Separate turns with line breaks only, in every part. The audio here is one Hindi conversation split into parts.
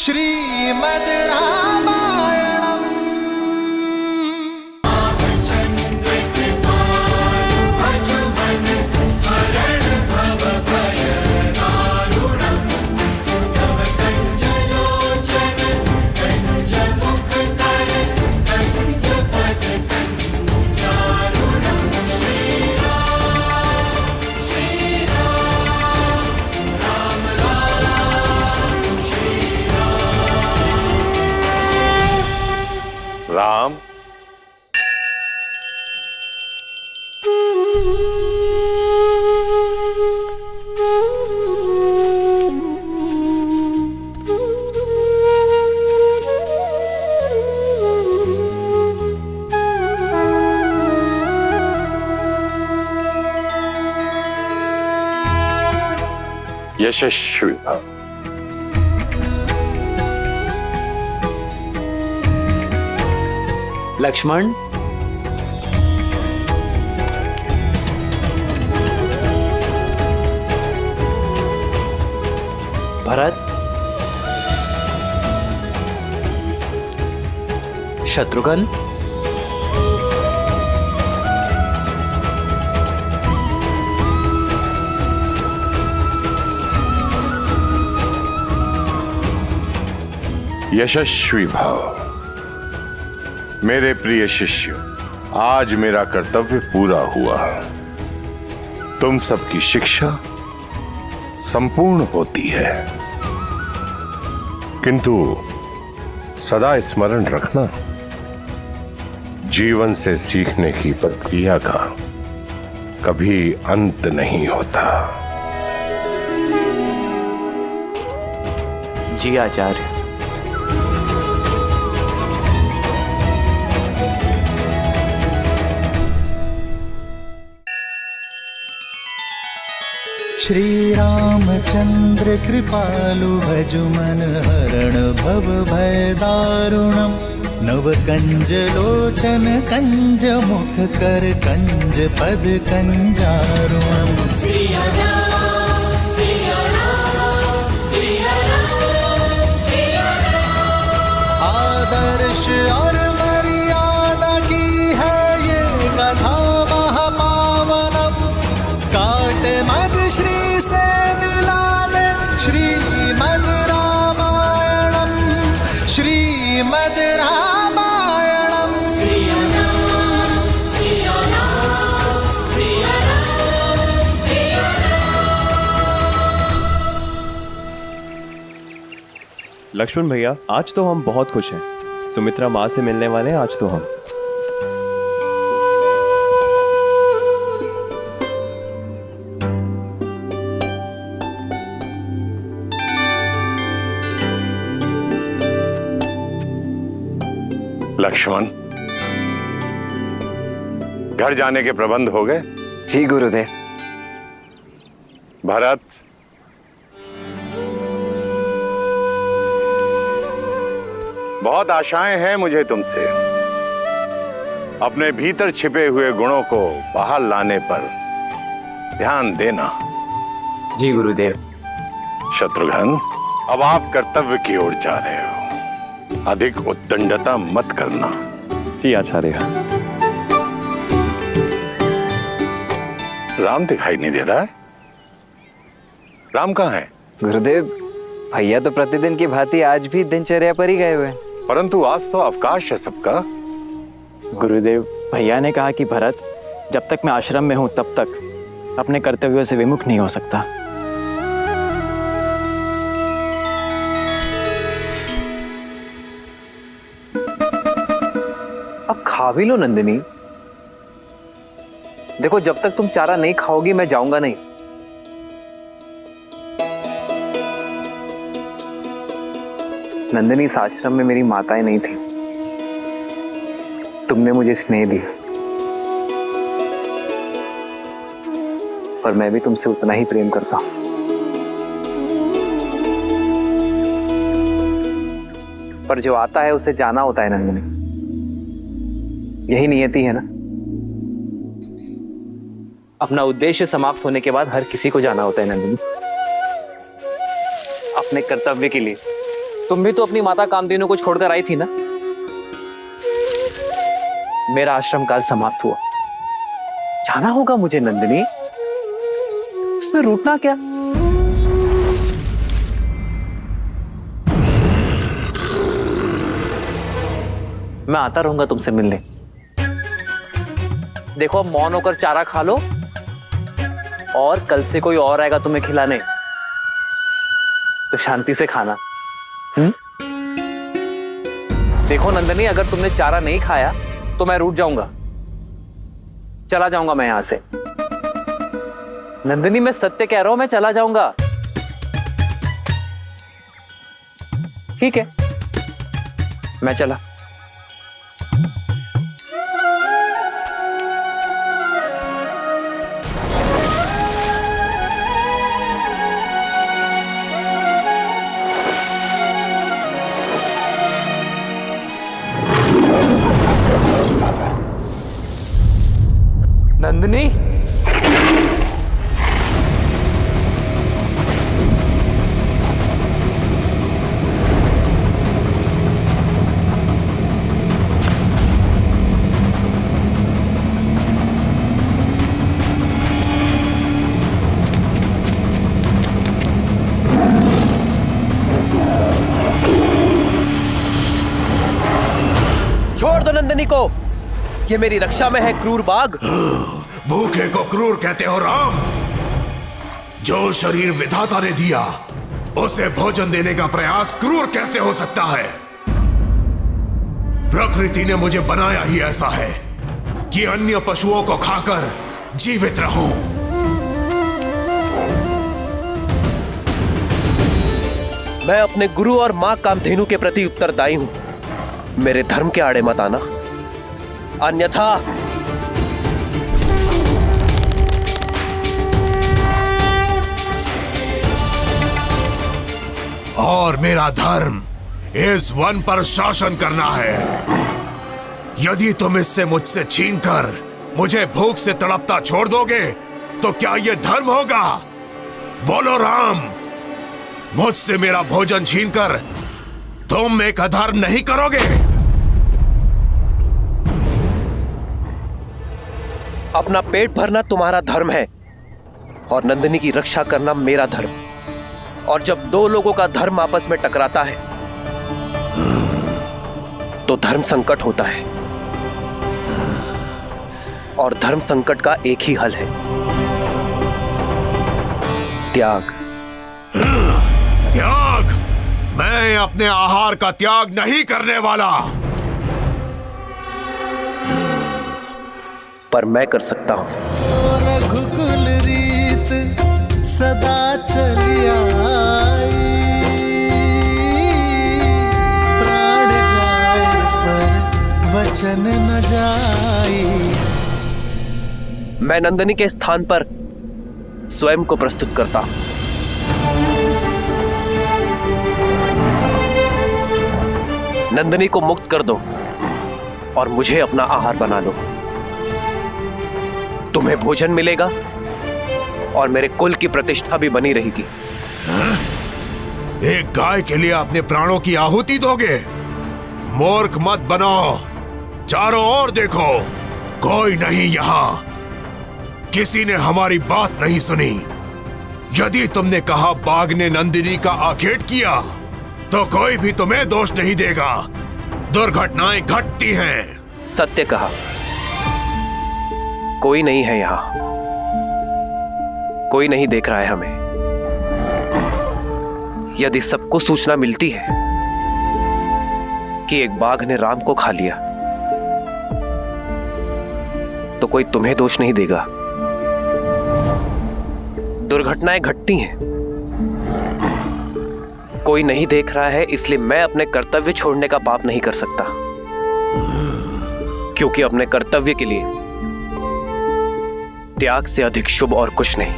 श्रीमद् रामायणम्।
राम, यशस्वी भव।
लक्ष्मण, भरत, शत्रुघ्न,
यशस्वी भव। मेरे प्रिय शिष्य, आज मेरा कर्तव्य पूरा हुआ। तुम सबकी शिक्षा संपूर्ण होती है, किंतु सदा स्मरण रखना, जीवन से सीखने की प्रक्रिया का कभी अंत नहीं होता।
जी आचार्य।
श्री रामचंद्र कृपालु भजु मन हरण भव भय दारुणम। नव कंज लोचन कंज मुख कर कंज पद कंजारुणम। आदर्श और मर्यादा की है ये कथा महापावनम। काट मद श्री से मिला दे श्रीमद् रामायणम। श्रीमद् रामायणम।
लक्ष्मण भैया, आज तो हम बहुत खुश हैं। सुमित्रा माँ से मिलने वाले हैं आज तो हम।
लक्ष्मण, घर जाने के प्रबंध हो गए?
जी गुरुदेव।
भरत, बहुत आशाएं हैं मुझे तुमसे। अपने भीतर छिपे हुए गुणों को बाहर लाने पर ध्यान देना।
जी गुरुदेव।
शत्रुघ्न, अब आप कर्तव्य की ओर जा रहे हो। अधिक उद्दंडता मत करना।
जी आचार्य।
राम दिखाई नहीं दे रहा है। राम कहाँ है?
गुरुदेव, भैया तो प्रतिदिन की भांति आज भी दिनचर्या पर ही गए हुए हैं।
परंतु आज तो अवकाश है सबका।
गुरुदेव, भैया ने कहा कि भरत, जब तक मैं आश्रम में हूं तब तक अपने कर्तव्यों से विमुख नहीं हो सकता।
अब खा भी लो नंदिनी। देखो, जब तक तुम चारा नहीं खाओगी मैं जाऊंगा नहीं। नंदिनी, इस आश्रम में मेरी माताएं नहीं थी। तुमने मुझे स्नेह दिया, और मैं भी तुमसे उतना ही प्रेम करता हूं। पर जो आता है उसे जाना होता है नंदिनी। यही नियति है ना। अपना उद्देश्य समाप्त होने के बाद हर किसी को जाना होता है नंदिनी, अपने कर्तव्य के लिए। तुम भी तो अपनी माता कामधेनु को छोड़कर आई थी ना। मेरा आश्रम काल समाप्त हुआ, जाना होगा मुझे नंदिनी, उसमें रूठना क्या। मैं आता रहूंगा तुमसे मिलने। देखो अब मौन होकर चारा खा लो, और कल से कोई और आएगा तुम्हें खिलाने तो शांति से खाना। देखो नंदनी, अगर तुमने चारा नहीं खाया तो मैं रूठ जाऊंगा, चला जाऊंगा मैं यहां से। नंदनी मैं सत्य कह रहा हूं, मैं चला जाऊंगा। ठीक है, मैं चला।
नंदिनी, छोड़ दो नंदिनी को, ये मेरी रक्षा में है क्रूर बाघ।
भूखे को क्रूर कहते हो राम? जो शरीर विधाता ने दिया उसे भोजन देने का प्रयास क्रूर कैसे हो सकता है? प्रकृति ने मुझे बनाया ही ऐसा है कि अन्य पशुओं को खाकर जीवित रहूं।
मैं अपने गुरु और मां कामधेनु के प्रति उत्तरदायी हूं। मेरे धर्म के आड़े मत आना, अन्यथा
और मेरा धर्म इस वन पर शासन करना है। यदि तुम इससे मुझसे छीनकर मुझे भूख से तड़पता छोड़ दोगे तो क्या यह धर्म होगा? बोलो राम, मुझसे मेरा भोजन छीनकर तुम एक अधर्म नहीं करोगे?
अपना पेट भरना तुम्हारा धर्म है और नंदिनी की रक्षा करना मेरा धर्म। और जब दो लोगों का धर्म आपस में टकराता है तो धर्म संकट होता है, और धर्म संकट का एक ही हल है, त्याग।
त्याग? मैं अपने आहार का त्याग नहीं करने वाला।
पर मैं कर सकता हूं।
रघुकुल रीत सदा चली आई, प्राण जाए पर वचन न जाई।
मैं नंदिनी के स्थान पर स्वयं को प्रस्तुत करता हूं। नंदिनी को मुक्त कर दो और मुझे अपना आहार बना लो। तुम्हें भोजन मिलेगा और मेरे कुल की प्रतिष्ठा भी बनी रहेगी।
एक गाय के लिए अपने प्राणों की आहुति दोगे? मूर्ख मत बनो। चारों ओर देखो, कोई नहीं यहाँ। किसी ने हमारी बात नहीं सुनी। यदि तुमने कहा बाघ ने नंदिनी का आखेट किया तो कोई भी तुम्हें दोष नहीं देगा। दुर्घटनाएं घटती हैं।
सत्य कहा, कोई नहीं है यहां, कोई नहीं देख रहा है हमें। यदि सबको सूचना मिलती है कि एक बाघ ने राम को खा लिया तो कोई तुम्हें दोष नहीं देगा। दुर्घटनाएं घटती हैं, कोई नहीं देख रहा है, इसलिए मैं अपने कर्तव्य छोड़ने का पाप नहीं कर सकता, क्योंकि अपने कर्तव्य के लिए त्याग से अधिक शुभ और कुछ नहीं।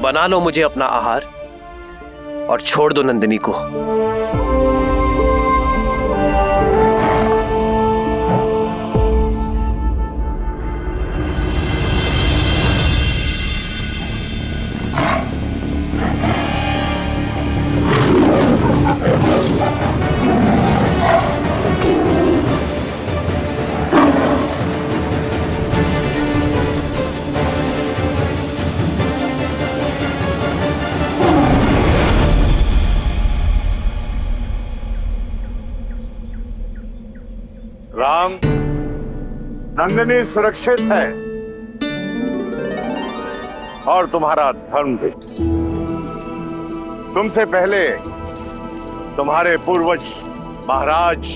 बना लो मुझे अपना आहार और छोड़ दो नंदिनी को।
नंदिनी सुरक्षित है और तुम्हारा धर्म भी। तुमसे पहले तुम्हारे पूर्वज महाराज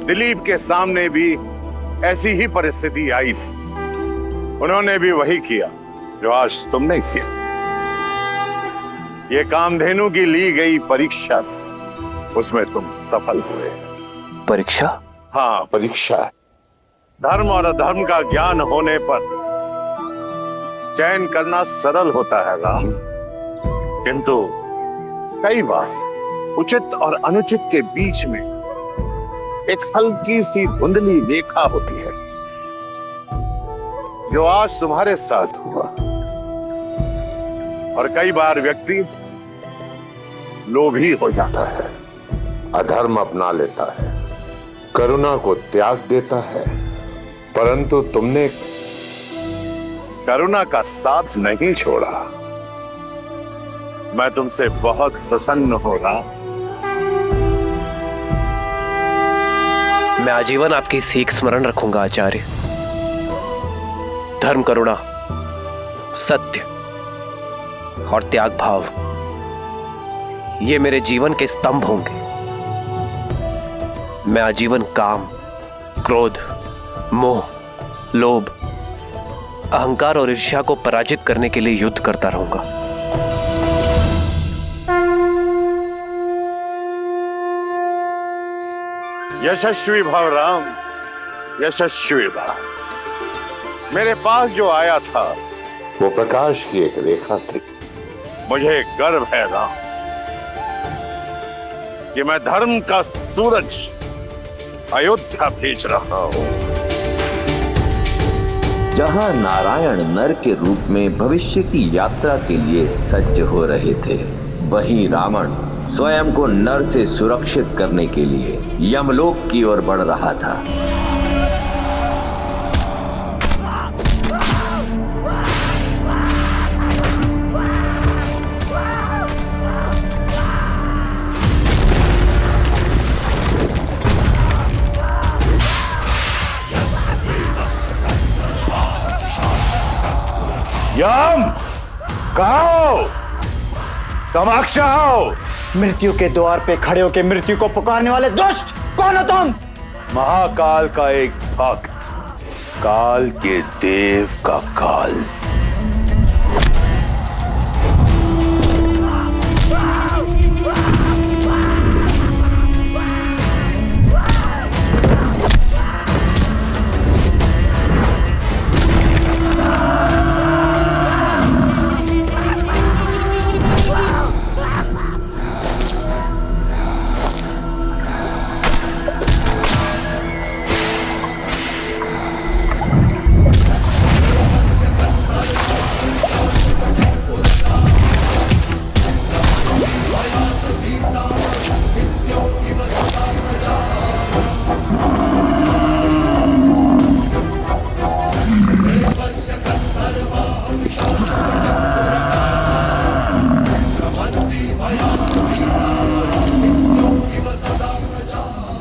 दिलीप के सामने भी ऐसी ही परिस्थिति आई थी। उन्होंने भी वही किया जो आज तुमने किया। ये कामधेनु की ली गई परीक्षा थी, उसमें तुम सफल हुए।
परीक्षा?
हाँ, परीक्षा है। धर्म और अधर्म का ज्ञान होने पर चयन करना सरल होता है राम, किंतु कई बार उचित और अनुचित के बीच में एक हल्की सी धुंधली रेखा होती है, जो आज तुम्हारे साथ हुआ। और कई बार व्यक्ति लोभी हो जाता है, अधर्म अपना लेता है, करुणा को त्याग देता है, परंतु तुमने करुणा का साथ नहीं छोड़ा। मैं तुमसे बहुत प्रसन्न हो रहा।
मैं आजीवन आपकी सीख स्मरण रखूंगा आचार्य। धर्म, करुणा, सत्य और त्याग भाव, ये मेरे जीवन के स्तंभ होंगे। मैं आजीवन काम, क्रोध, मोह, लोभ, अहंकार और ईर्ष्या को पराजित करने के लिए युद्ध करता रहूंगा।
यशस्वी भव राम, यशस्वी भव। मेरे पास जो आया था वो प्रकाश की एक रेखा थी। मुझे गर्व है राम कि मैं धर्म का सूरज अयोध्या भेज रहा हूं।
जहां नारायण नर के रूप में भविष्य की यात्रा के लिए सज्ज हो रहे थे, वहीं रावण स्वयं को नर से सुरक्षित करने के लिए यमलोक की ओर बढ़ रहा था।
यम, कहाँ हो? समक्ष आओ।
मृत्यु के द्वार पे खड़े होकर मृत्यु को पुकारने वाले दुष्ट, कौन हो तुम?
महाकाल का एक भक्त, काल के देव का काल।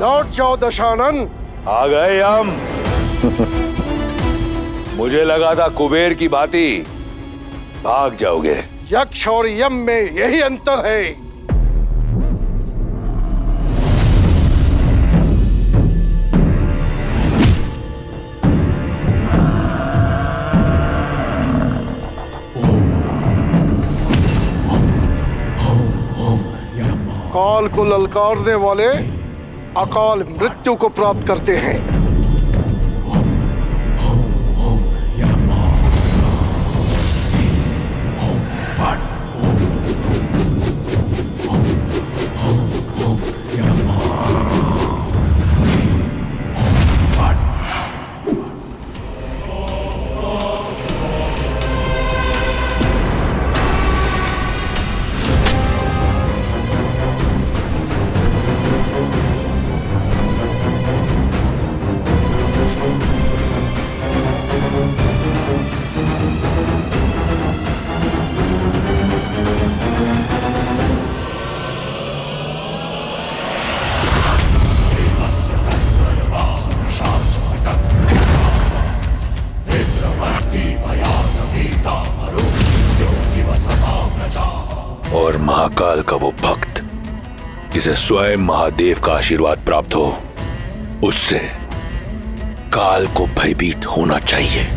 लौट जाओ दशानन।
आ गए हम। मुझे लगा था कुबेर की भांति भाग जाओगे।
यक्ष और यम में यही अंतर है। काल को ललकारने वाले अकाल मृत्यु को प्राप्त करते हैं।
और महाकाल का वो भक्त जिसे स्वयं महादेव का आशीर्वाद प्राप्त हो, उससे काल को भयभीत होना चाहिए।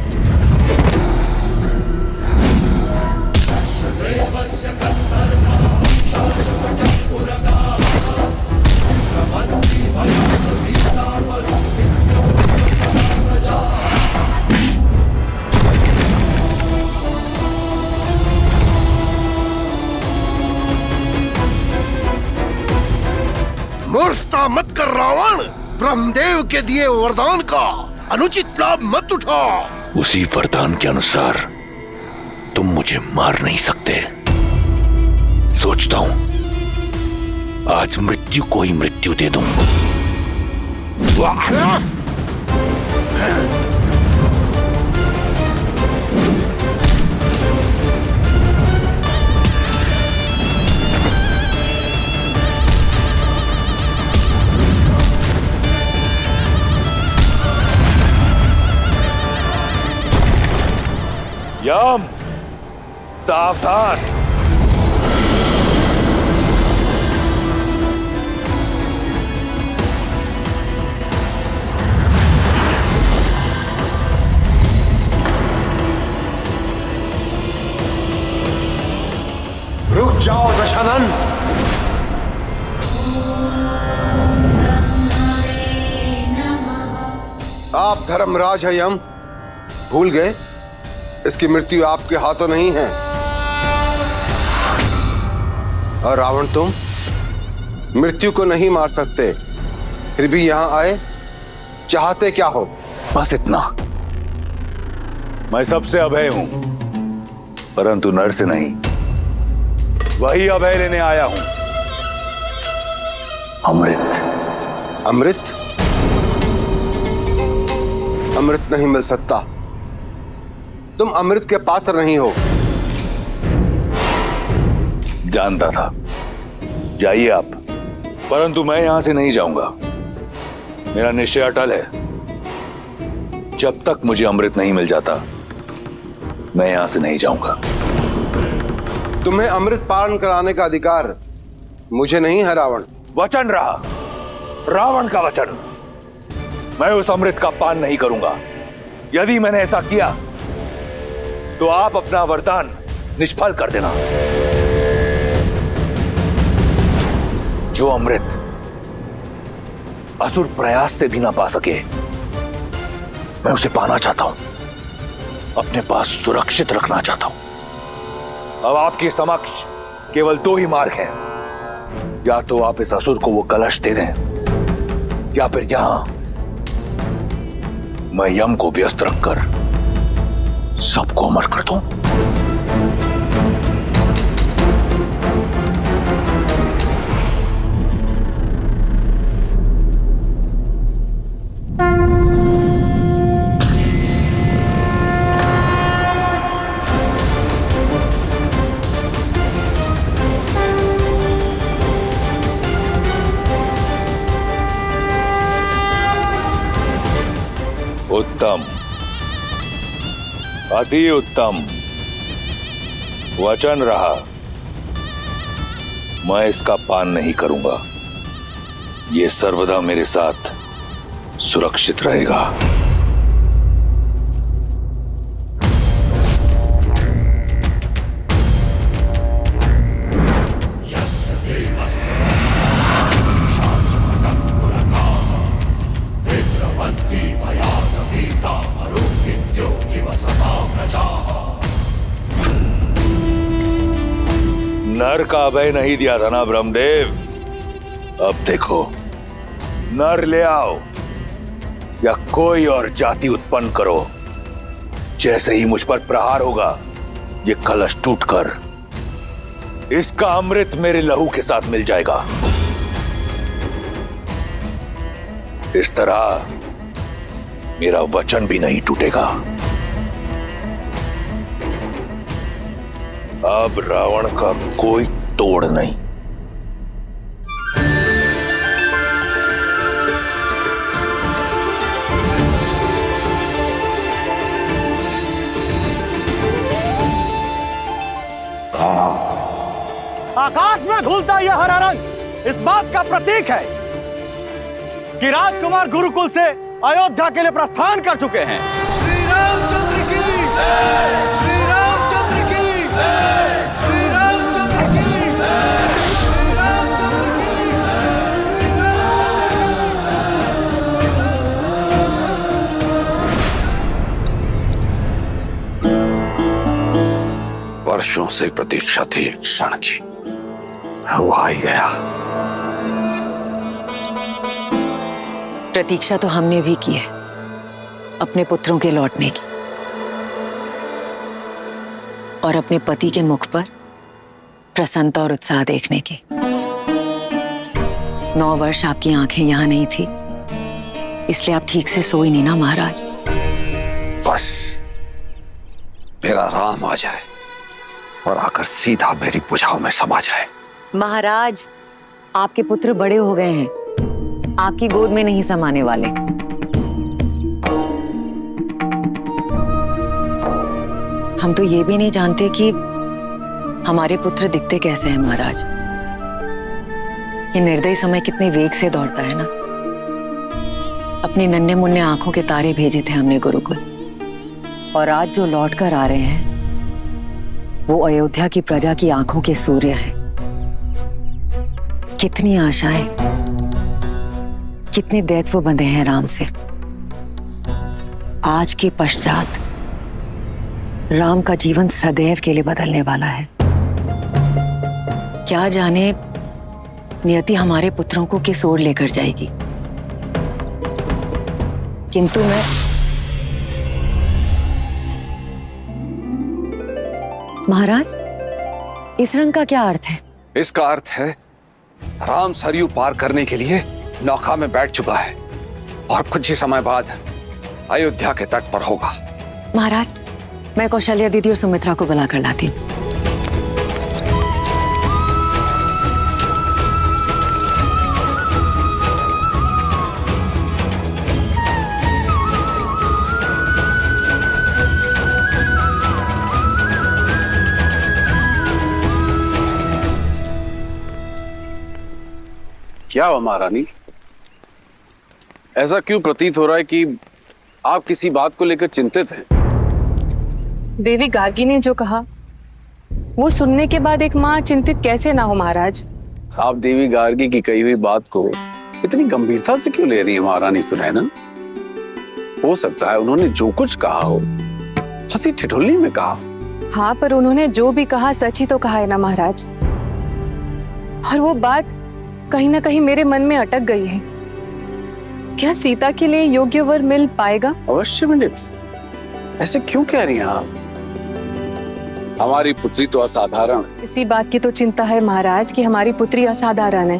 मूर्खता मत कर रावण। ब्रह्मदेव के दिए वरदान का अनुचित लाभ मत उठा।
उसी वरदान के अनुसार तुम मुझे मार नहीं सकते। सोचता हूं आज मृत्यु को ही मृत्यु दे दूं। यम, सावधान।
रुक जाओ दशानन।
आप धर्मराज है यम, भूल गए इसकी मृत्यु आपके हाथों नहीं है। और रावण तुम मृत्यु को नहीं मार सकते, फिर भी यहां आए, चाहते क्या हो?
बस इतना। मैं सबसे अभय हूं, परंतु नर से नहीं। वही अभय लेने आया हूं, अमृत।
अमृत? अमृत नहीं मिल सकता। तुम अमृत के पात्र नहीं हो।
जानता था। जाइए आप, परंतु मैं यहां से नहीं जाऊंगा। मेरा निश्चय अटल है। जब तक मुझे अमृत नहीं मिल जाता, मैं यहां से नहीं जाऊंगा।
तुम्हें अमृत पान कराने का अधिकार मुझे नहीं है रावण।
वचन रहा, रावण का वचन। मैं उस अमृत का पान नहीं करूंगा। यदि मैंने ऐसा किया तो आप अपना वरदान निष्फल कर देना। जो अमृत असुर प्रयास से भी ना पा सके, मैं उसे पाना चाहता हूं, अपने पास सुरक्षित रखना चाहता हूं। अब आपके समक्ष केवल दो ही मार्ग हैं। या तो आप इस असुर को वो कलश दे दें, या फिर यहां मैं यम को व्यस्त रखकर सबको अमर कर दूं। उत्तम, अति उत्तम। वचन रहा, मैं इसका पान नहीं करूंगा। यह सर्वदा मेरे साथ सुरक्षित रहेगा। नर का अभय नहीं दिया था ना ब्रह्मदेव? अब देखो, नर ले आओ या कोई और जाति उत्पन्न करो, जैसे ही मुझ पर प्रहार होगा, ये कलश टूटकर इसका अमृत मेरे लहू के साथ मिल जाएगा। इस तरह मेरा वचन भी नहीं टूटेगा। अब रावण का कोई तोड़ नहीं।
आकाश में घुलता यह हरा रंग इस बात का प्रतीक है कि राजकुमार गुरुकुल से अयोध्या के लिए प्रस्थान कर चुके हैं।
श्री रामचंद्र की जय, श्री रामचंद्र की जय, श्री रामचंद्र की जय, श्री रामचंद्र की जय, श्री रामचंद्र।
वर्षों से प्रतीक्षा थी एक क्षण की, वो आ ही गया।
प्रतीक्षा तो हमने भी की है अपने पुत्रों के लौटने की, और अपने पति के मुख पर प्रसन्नता और उत्साह देखने की। 9 वर्ष आपकी आंखें यहां नहीं थी, इसलिए आप ठीक से सोई नहीं ना महाराज।
बस मेरा राम आ जाए और आकर सीधा मेरी भुजाओं में समा जाए।
महाराज, आपके पुत्र बड़े हो गए हैं, आपकी गोद में नहीं समाने वाले। हम तो ये भी नहीं जानते कि हमारे पुत्र दिखते कैसे हैं महाराज। ये निर्दयी समय कितने वेग से दौड़ता है ना। अपनी नन्हे मुन्ने आंखों के तारे भेजे थे हमने गुरुकुल, और आज जो लौट कर आ रहे हैं वो अयोध्या की प्रजा की आंखों के सूर्य हैं। कितनी आशाएं, कितने दैत्व बंधे हैं राम से। आज के पश्चात राम का जीवन सदैव के लिए बदलने वाला है। क्या जाने नियति हमारे पुत्रों को किस ओर लेकर जाएगी। किंतु मैं महाराज, इस रंग का क्या अर्थ है?
इसका अर्थ है राम सरयू पार करने के लिए नौका में बैठ चुका है और कुछ ही समय बाद अयोध्या के तट पर होगा।
महाराज, मैं कौशल्या दीदी और सुमित्रा को बुला कर लाती हूँ।
क्या हुआ महारानी? ऐसा क्यों प्रतीत हो रहा है कि आप किसी बात को लेकर चिंतित हैं?
देवी गार्गी ने जो कहा वो सुनने के बाद एक माँ चिंतित कैसे ना हो महाराज।
आप देवी गार्गी की कही हुई बात को इतनी गंभीरता से क्यों ले रही है महारानी सुनैना? हो सकता है उन्होंने जो कुछ कहा हो हंसी ठिठुल्ली में कहा।
हाँ, पर उन्होंने जो भी कहा सच ही तो कहा है ना महाराज। और वो बात कहीं ना कहीं मेरे मन में अटक गई है। क्या सीता के लिए योग्य वर मिल पाएगा?
अवश्य मिले। ऐसे क्यों कह रही हैं आप? हमारी पुत्री तो असाधारण है।
इसी बात की तो चिंता है महाराज कि हमारी पुत्री असाधारण है।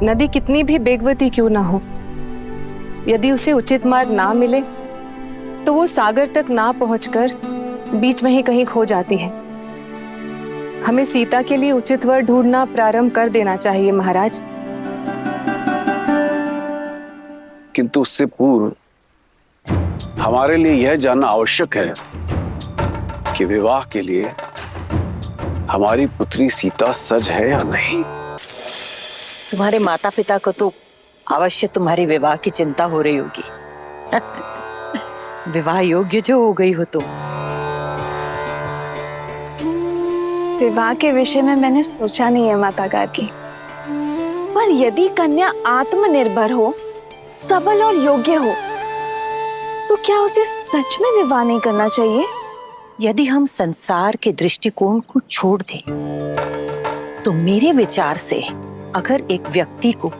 नदी कितनी भी बेगवती क्यों ना हो, यदि उसे उचित मार्ग ना मिले तो वो सागर तक ना पहुंचकर बीच में ही कहीं खो जाती है। हमें सीता के लिए उचित वर ढूंढना प्रारंभ कर देना चाहिए महाराज।
किंतु उससे पूर्व हमारे लिए यह जानना आवश्यक है कि विवाह के लिए हमारी पुत्री सीता सज है या नहीं।
तुम्हारे माता पिता को तो अवश्य तुम्हारी विवाह की चिंता हो रही होगी। विवाह योग्य जो हो गई हो तुम।
विवाह के विषय में मैंने सोचा नहीं है माता गार्गी, पर यदि कन्या आत्मनिर्भर हो, सबल और योग्य हो, तो क्या उसे सच में विवाह नहीं करना चाहिए?
यदि हम संसार के दृष्टिकोण को छोड़ दें, तो मेरे विचार से अगर एक व्यक्ति को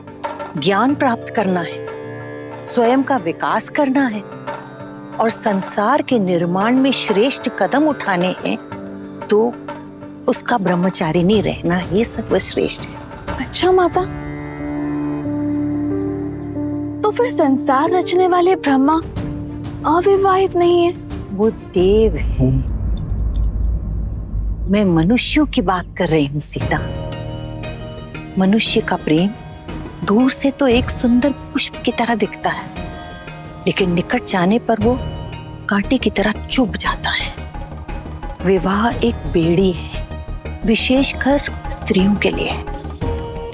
ज्ञान प्राप्त करना है, स्वयं का विकास करना है और संसार के निर्माण में श्रेष्ठ कदम उठाने हैं, तो उसका ब्रह्मचारिणी रहना ही सर्वश्रेष्ठ है।
अच्छा माता, तो फिर संसार रचने वाले ब्रह्मा अविवाहित नहीं है?
वो देव है, मैं मनुष्यों की बात कर रही हूँ सीता। मनुष्य का प्रेम दूर से तो एक सुंदर पुष्प की तरह दिखता है, लेकिन निकट जाने पर वो कांटे की तरह चुभ जाता है। विवाह एक बेड़ी है, विशेषकर स्त्रियों के लिए।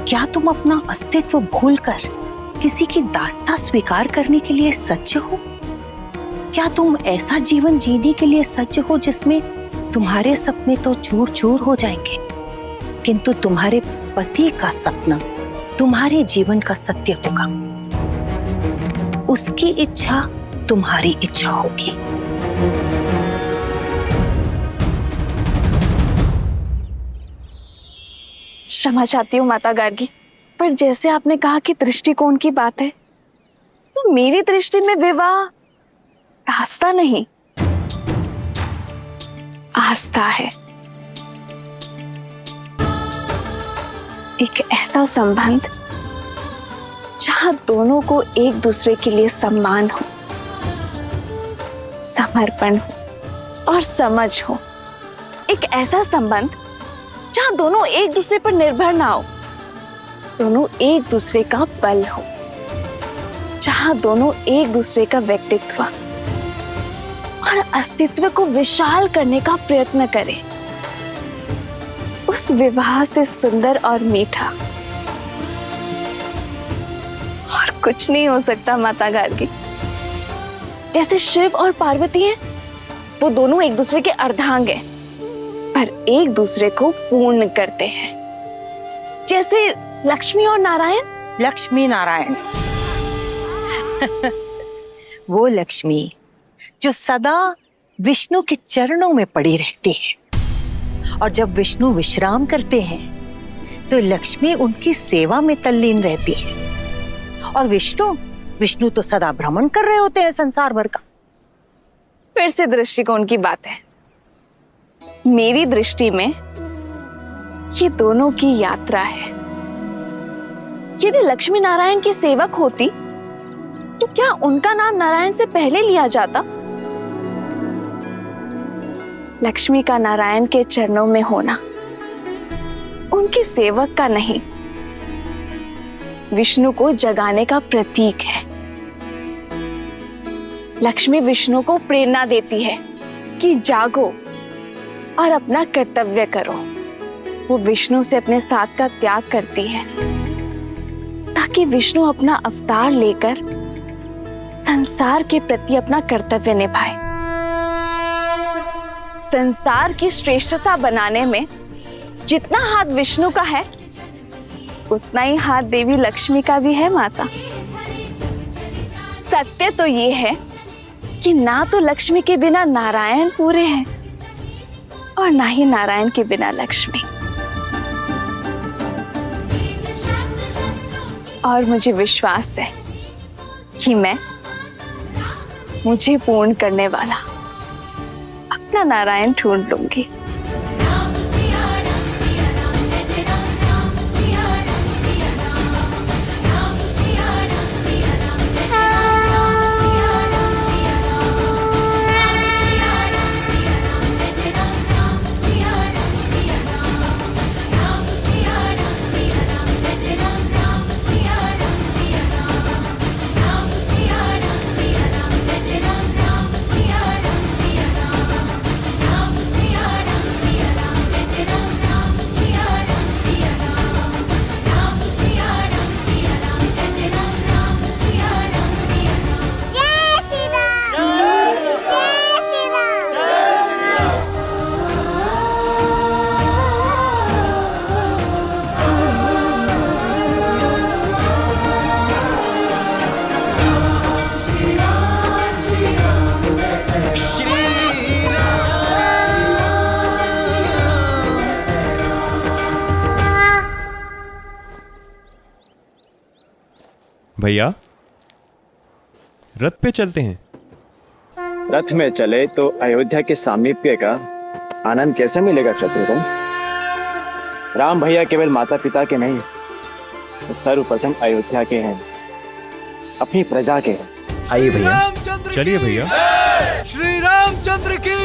क्या तुम अपना अस्तित्व भूलकर किसी की दास्तां स्वीकार करने के लिए सज्ज हो? क्या तुम ऐसा जीवन जीने के लिए सज्ज हो जिसमें तुम्हारे सपने तो चूर चूर हो जाएंगे, किंतु तुम्हारे पति का सपना तुम्हारे जीवन का सत्य होगा। उसकी इच्छा तुम्हारी इच्छा होगी।
क्षमा चाहती हूँ माता गार्गी, पर जैसे आपने कहा कि दृष्टिकोण की बात है, तो मेरी दृष्टि में विवाह रास्ता नहीं, आस्था है। एक ऐसा संबंध जहां दोनों को एक दूसरे के लिए सम्मान हो, समर्पण हो और समझ हो। एक ऐसा संबंध जहां दोनों एक दूसरे पर निर्भर ना हो, दोनों एक दूसरे का बल हो, जहां दोनों एक दूसरे का व्यक्तित्व और अस्तित्व को विशाल करने का प्रयत्न करें। उस विवाह से सुंदर और मीठा और कुछ नहीं हो सकता माता गार्गी। जैसे शिव और पार्वती हैं, वो दोनों एक दूसरे के अर्धांग हैं, पर एक दूसरे को पूर्ण करते हैं। जैसे लक्ष्मी और नारायण।
लक्ष्मी नारायण वो लक्ष्मी जो सदा विष्णु के चरणों में पड़ी रहती है, और जब विष्णु विश्राम करते हैं तो लक्ष्मी उनकी सेवा में तल्लीन रहती है। और विष्णु तो सदा भ्रमण कर रहे होते हैं संसार भर का।
फिर से दृष्टिकोण की बात है। मेरी दृष्टि में ये दोनों की यात्रा है। यदि लक्ष्मी नारायण की सेवक होती तो क्या उनका नाम नारायण से पहले लिया जाता? लक्ष्मी का नारायण के चरणों में होना उनके सेवक का नहीं, विष्णु को जगाने का प्रतीक है। लक्ष्मी विष्णु को प्रेरणा देती है कि जागो और अपना कर्तव्य करो। वो विष्णु से अपने साथ का त्याग करती है ताकि विष्णु अपना अवतार लेकर संसार के प्रति अपना कर्तव्य निभाए। संसार की श्रेष्ठता बनाने में जितना हाथ विष्णु का है, उतना ही हाथ देवी लक्ष्मी का भी है माता। सत्य तो ये है कि ना तो लक्ष्मी के बिना नारायण पूरे हैं और ना ही नारायण के बिना लक्ष्मी। और मुझे विश्वास है कि मैं मुझे पूर्ण करने वाला अपना नारायण ढूंढ लूंगी।
भैया, रथ पे चलते हैं।
रथ में चले तो अयोध्या के सामीप्य का आनंद कैसे मिलेगा शत्रुघ्न? राम भैया केवल माता पिता के नहीं, तो सर्वप्रथम अयोध्या के हैं, अपनी प्रजा के हैं। आइए भैया,
चलिए भैया।
श्री रामचंद्र की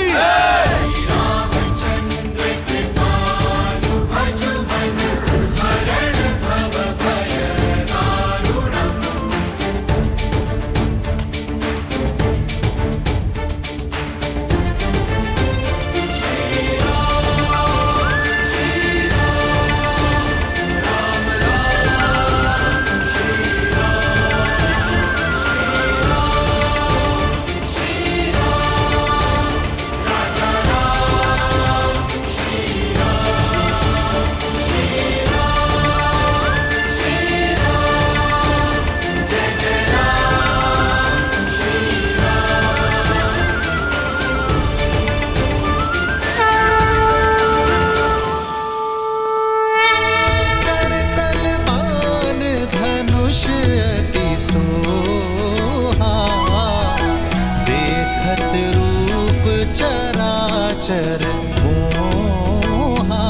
गोचर मोहा,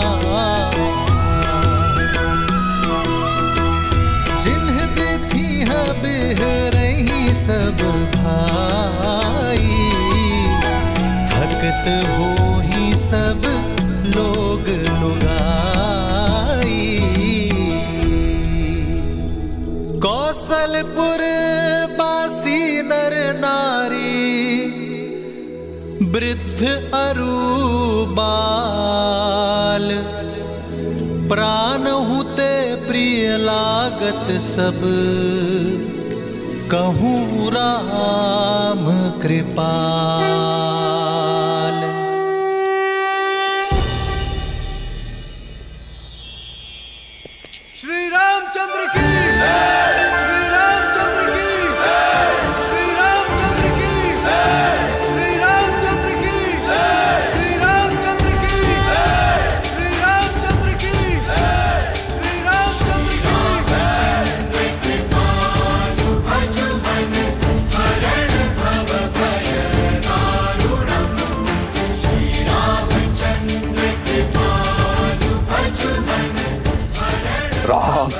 जिन्ह बिथी है बिह रही सब भाई, थकत हो ही सब लोग लुगाई। कौशलपुर बासी नर नारी, वृद्ध अरु बाल, प्राण हुते प्रिय लागत सब, कहूँ राम कृपाल।
श्री रामचंद्र की, श्री रामचंद्र की, श्री रामचंद्र की, श्री रामचंद्र की, श्री रामचंद्र की, श्री रामचंद्र की, श्री रामचंद्र की। कृपालु भजु मन हरण भव भय दारुणम्, श्री रामचंद्र कृपालु भजु मन
राम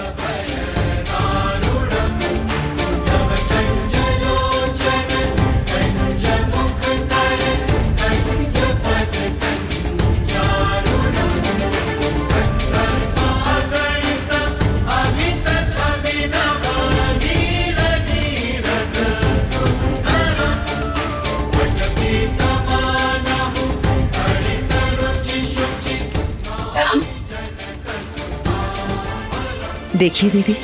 देखिए दीदी,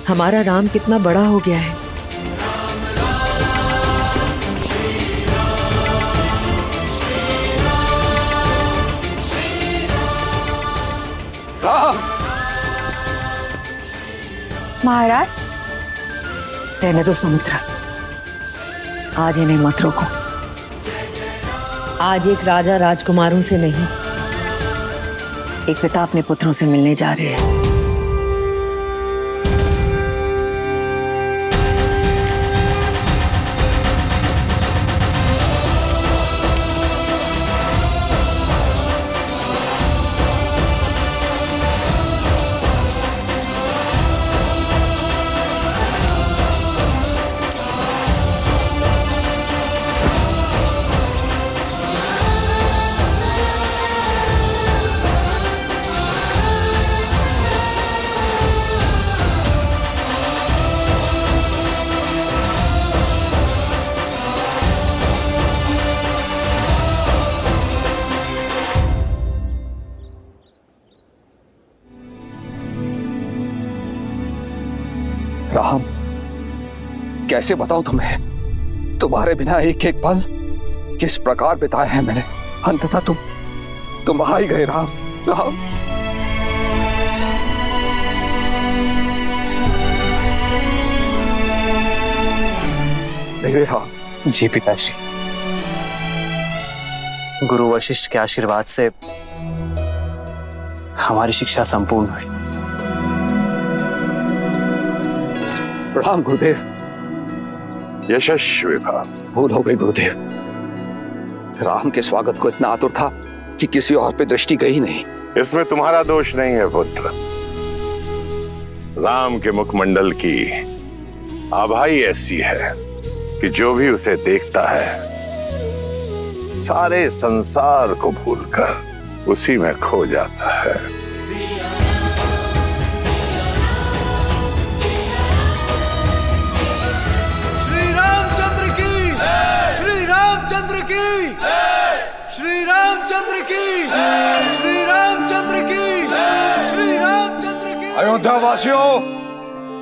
हमारा राम कितना बड़ा हो गया है।
महाराज,
रहने दो सुमित्रा, आज इन्हें मत रोको। आज एक राजा राजकुमारों से नहीं, एक पिता अपने पुत्रों से मिलने जा रहे हैं।
राम, कैसे बताऊं तुम्हें, तुम्हारे बिना एक एक पल किस प्रकार बिताए हैं मैंने। अंततः तुम आ ही गए राम। राम, मेरे राम।
जी पिताश्री, गुरु वशिष्ठ के आशीर्वाद से हमारी शिक्षा संपूर्ण हुई।
प्रणाम गुरुदेव।
यशस्वी भव।
भूल हो गई गुरुदेव, राम के स्वागत को इतना आतुर था कि किसी और पे दृष्टि गई नहीं।
इसमें तुम्हारा दोष नहीं है पुत्र, राम के मुखमंडल की आभा ही ऐसी है कि जो भी उसे देखता है सारे संसार को भूलकर उसी में खो जाता है।
श्री रामचंद्र की, श्री रामचंद्र की, श्री रामचंद्र की, श्री रामचंद्र की, श्री रामचंद्र की।
अयोध्या वासियों,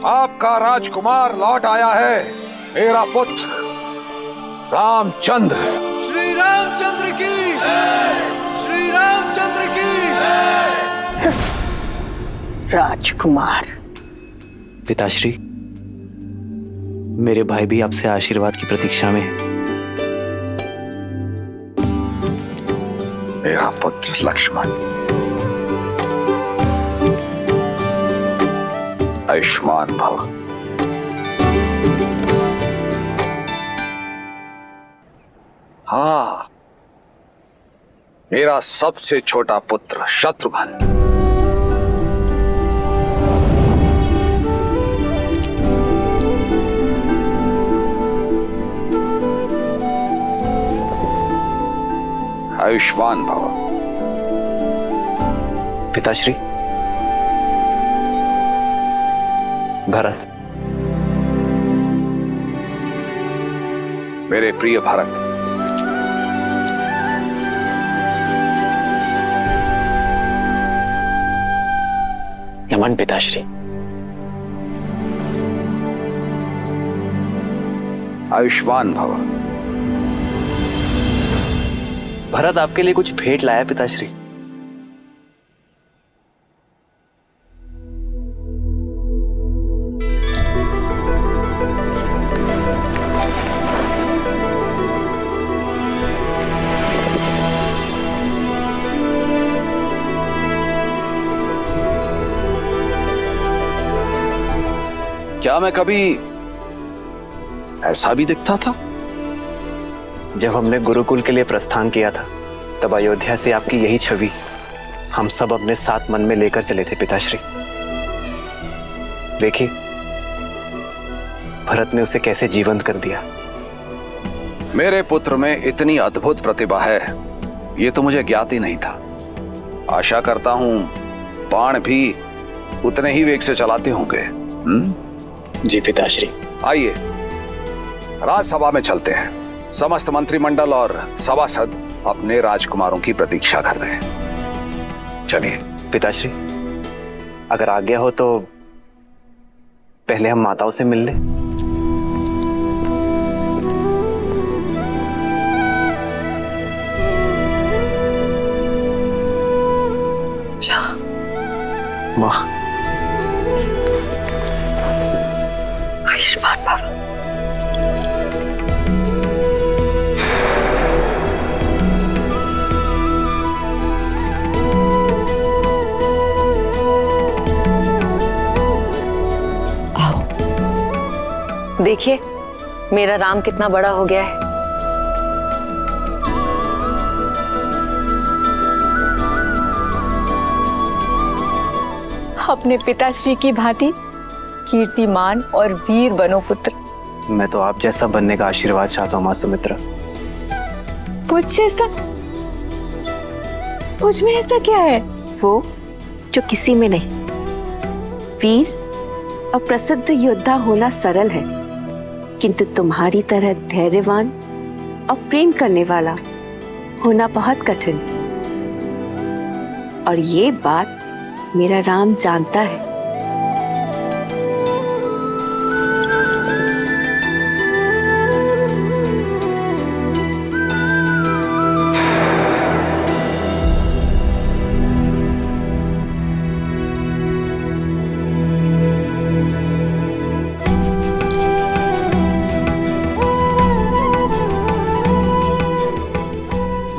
आपका राजकुमार लौट आया है, मेरा पुत्र रामचंद्र।
श्री रामचंद्र की, श्री रामचंद्र की।
राजकुमार।
पिताश्री, मेरे भाई भी आपसे आशीर्वाद की प्रतीक्षा में है।
मेरा पुत्र लक्ष्मण, आयुष्मान भव। हाँ,
मेरा सबसे छोटा पुत्र शत्रुघ्न। आयुष्मान भव।
पिताश्री, भरत।
मेरे प्रिय भरत,
नमन पिताश्री।
आयुष्मान भव।
भरत आपके लिए कुछ भेंट लाया पिताश्री।
क्या मैं कभी ऐसा भी दिखता था?
जब हमने गुरुकुल के लिए प्रस्थान किया था तब अयोध्या से आपकी यही छवि हम सब अपने साथ मन में लेकर चले थे पिताश्री। देखिए भरत ने उसे कैसे जीवंत कर दिया।
मेरे पुत्र में इतनी अद्भुत प्रतिभा है ये तो मुझे ज्ञात ही नहीं था। आशा करता हूं बाण भी उतने ही वेग से चलाते होंगे।
जी पिताश्री।
आइए राजसभा में चलते हैं। समस्त मंत्रिमंडल और सभासद अपने राजकुमारों की प्रतीक्षा कर रहे हैं। चलिए
पिताश्री, अगर आज्ञा हो तो पहले हम माताओं से मिल लें। माँ।
आयुष्मान भव। देखिए मेरा राम कितना बड़ा हो गया है।
अपने पिताश्री की भांति कीर्तिमान और वीर बनो पुत्र।
मैं तो आप जैसा बनने का आशीर्वाद चाहता हूँ माँ सुमित्रा।
मुझ जैसा? मुझ में ऐसा क्या है?
वो जो किसी में नहीं। वीर और प्रसिद्ध योद्धा होना सरल है, किंतु तुम्हारी तरह धैर्यवान और प्रेम करने वाला होना बहुत कठिन। और ये बात मेरा राम जानता है।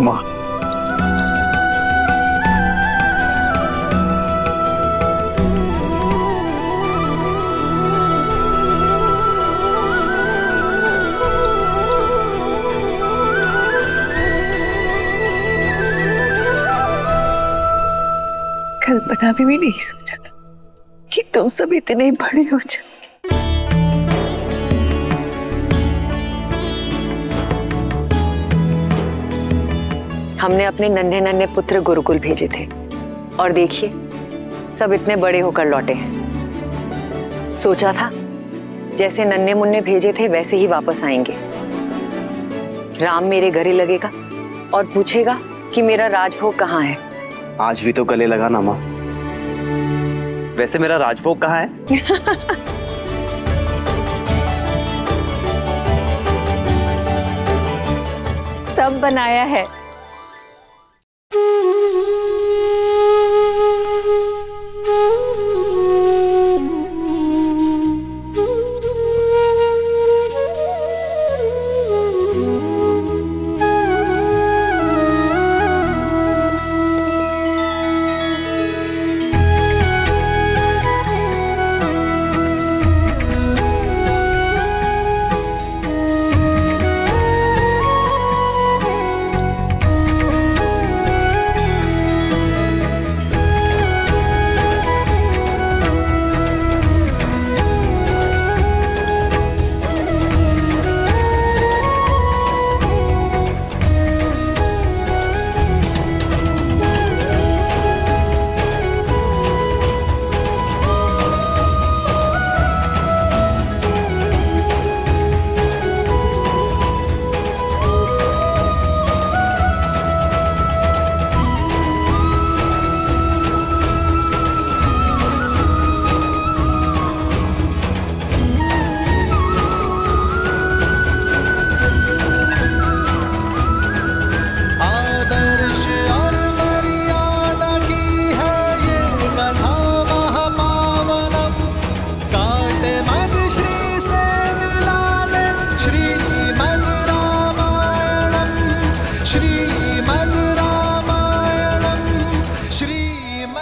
माँ,
कल्पना भी नहीं सोचा था कि तुम सब इतने बड़े हो जाओ। हमने अपने नन्हे नन्हे पुत्र गुरुकुल भेजे थे और देखिए सब इतने बड़े होकर लौटे हैं। सोचा था जैसे नन्हे मुन्ने भेजे थे वैसे ही वापस आएंगे। राम मेरे गले लगेगा और पूछेगा कि मेरा राजभोग कहाँ है।
आज भी तो गले लगा ना माँ। वैसे मेरा राजभोग कहाँ है?
सब बनाया है।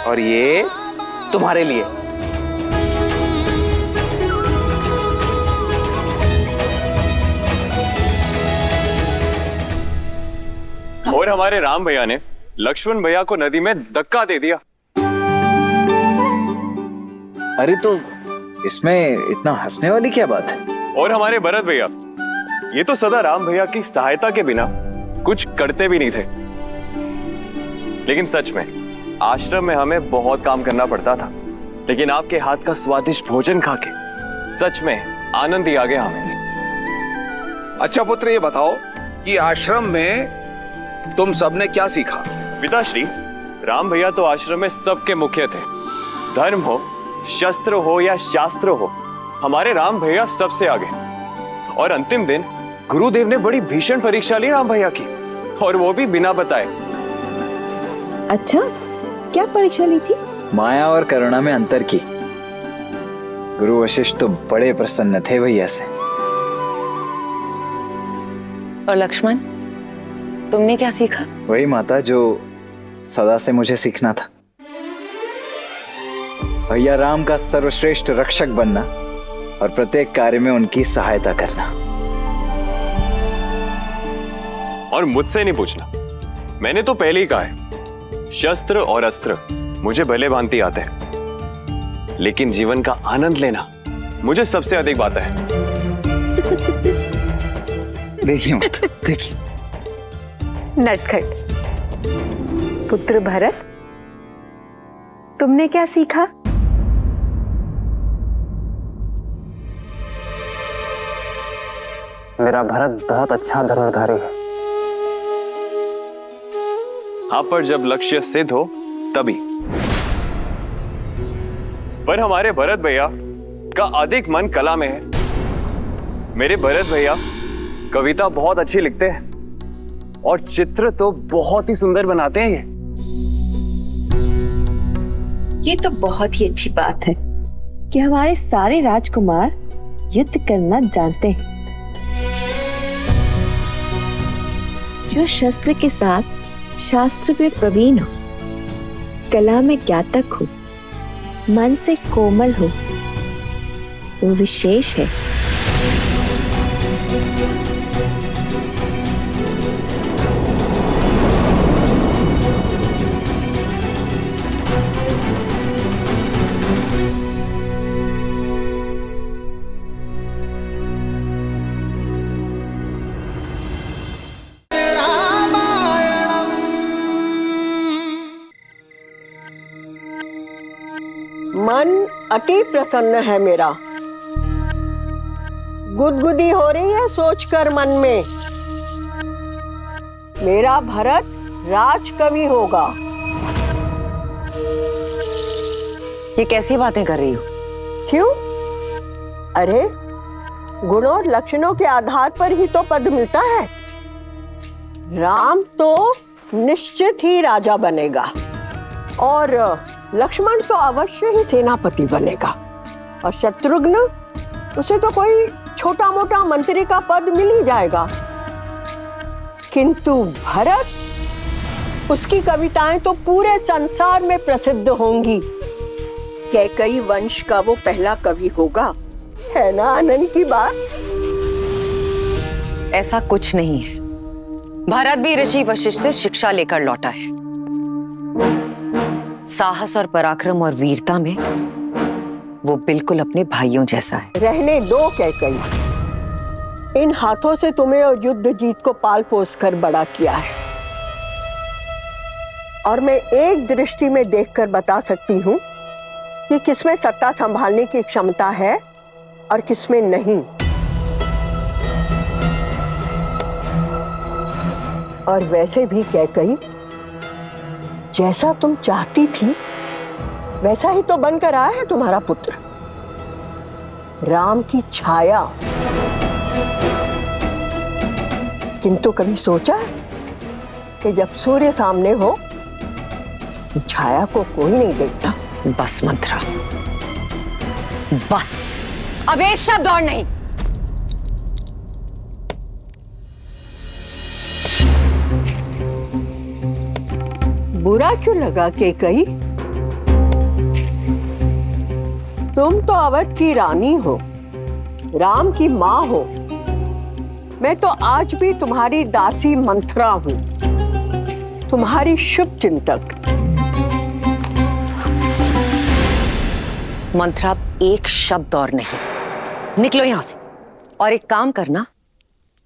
और ये तुम्हारे लिए।
और हमारे राम भैया ने लक्ष्मण भैया को नदी में धक्का दे दिया।
अरे तो इसमें इतना हंसने वाली क्या बात है?
और हमारे भरत भैया, ये तो सदा राम भैया की सहायता के बिना कुछ करते भी नहीं थे। लेकिन सच में आश्रम में हमें बहुत काम करना पड़ता था, लेकिन आपके हाथ का स्वादिष्ट भोजन खा के सच में आनंद ही आ गया हमें।
अच्छा पुत्र, ये बताओ कि आश्रम में तुम सबने क्या सीखा?
पिताश्री, राम भैया तो आश्रम में सबके मुख्य थे। धर्म हो, शस्त्र हो या शास्त्र हो, हमारे राम भैया सबसे आगे। और अंतिम दिन गुरुदेव ने बड़ी भीषण परीक्षा ली राम भैया की, और वो भी बिना बताए।
अच्छा, क्या परीक्षा ली थी?
माया और करुणा में अंतर की। गुरु वशिष्ठ तो बड़े प्रसन्न थे भैया से।
और लक्ष्मण, तुमने क्या सीखा?
वही माता जो सदा से मुझे सीखना था। भैया राम का सर्वश्रेष्ठ रक्षक बनना और प्रत्येक कार्य में उनकी सहायता करना।
और मुझसे नहीं पूछना, मैंने तो पहले ही कहा है, शस्त्र और अस्त्र मुझे भले भांति आते हैं, लेकिन जीवन का आनंद लेना मुझे सबसे अधिक आता है।
देखिए मत, देखिए।
नटखट पुत्र भरत, तुमने क्या सीखा?
मेरा भरत बहुत अच्छा धनुर्धारी है।
आप पर जब लक्ष्य सिद्ध हो तभी। पर हमारे भरत भैया का अधिक मन कला में है। मेरे भरत भैया कविता बहुत अच्छी लिखते हैं और चित्र तो बहुत ही सुंदर बनाते हैं।
ये तो बहुत ही अच्छी बात है कि हमारे सारे राजकुमार युद्ध करना जानते हैं। जो शस्त्र के साथ शास्त्र में प्रवीण हो, कला में ज्ञातक हो, मन से कोमल हो, वो विशेष है।
मन अति प्रसन्न है मेरा। गुदगुदी हो रही है सोचकर मन में, मेरा भरत राजकवि होगा।
ये कैसी बातें कर रही हो?
क्यों? अरे गुण और लक्षणों के आधार पर ही तो पद मिलता है। राम तो निश्चित ही राजा बनेगा और लक्ष्मण तो अवश्य ही सेनापति बनेगा, और शत्रुघ्न, उसे तो कोई छोटा मोटा मंत्री का पद मिल ही जाएगा। किंतु भरत, उसकी कविताएं तो पूरे संसार में प्रसिद्ध होंगी। कैकई वंश का वो पहला कवि होगा, है ना आनंद की बात?
ऐसा कुछ नहीं है। भरत भी ऋषि वशिष्ठ से शिक्षा लेकर लौटा है। साहस और पराक्रम और वीरता में वो बिल्कुल अपने भाइयों जैसा है।
रहने दो कैकई, इन हाथों से तुम्हें और युद्ध जीत को पाल पोस कर बड़ा किया है, और मैं एक दृष्टि में देखकर बता सकती हूँ कि किसमें सत्ता संभालने की क्षमता है और किसमें नहीं। और वैसे भी कैकई, जैसा तुम चाहती थी वैसा ही तो बनकर आया है तुम्हारा पुत्र, राम की छाया। किंतु कभी सोचा कि जब सूर्य सामने हो, छाया को कोई नहीं देखता।
बस मंत्रा, बस, अब एक शब्द और नहीं।
बुरा क्यों लगा कैकई? तुम तो अवध की रानी हो, राम की माँ हो। मैं तो आज भी तुम्हारी दासी मंथरा हूँ, तुम्हारी शुभ चिंतक।
मंत्रा, एक शब्द और नहीं। निकलो यहां से और एक काम करना,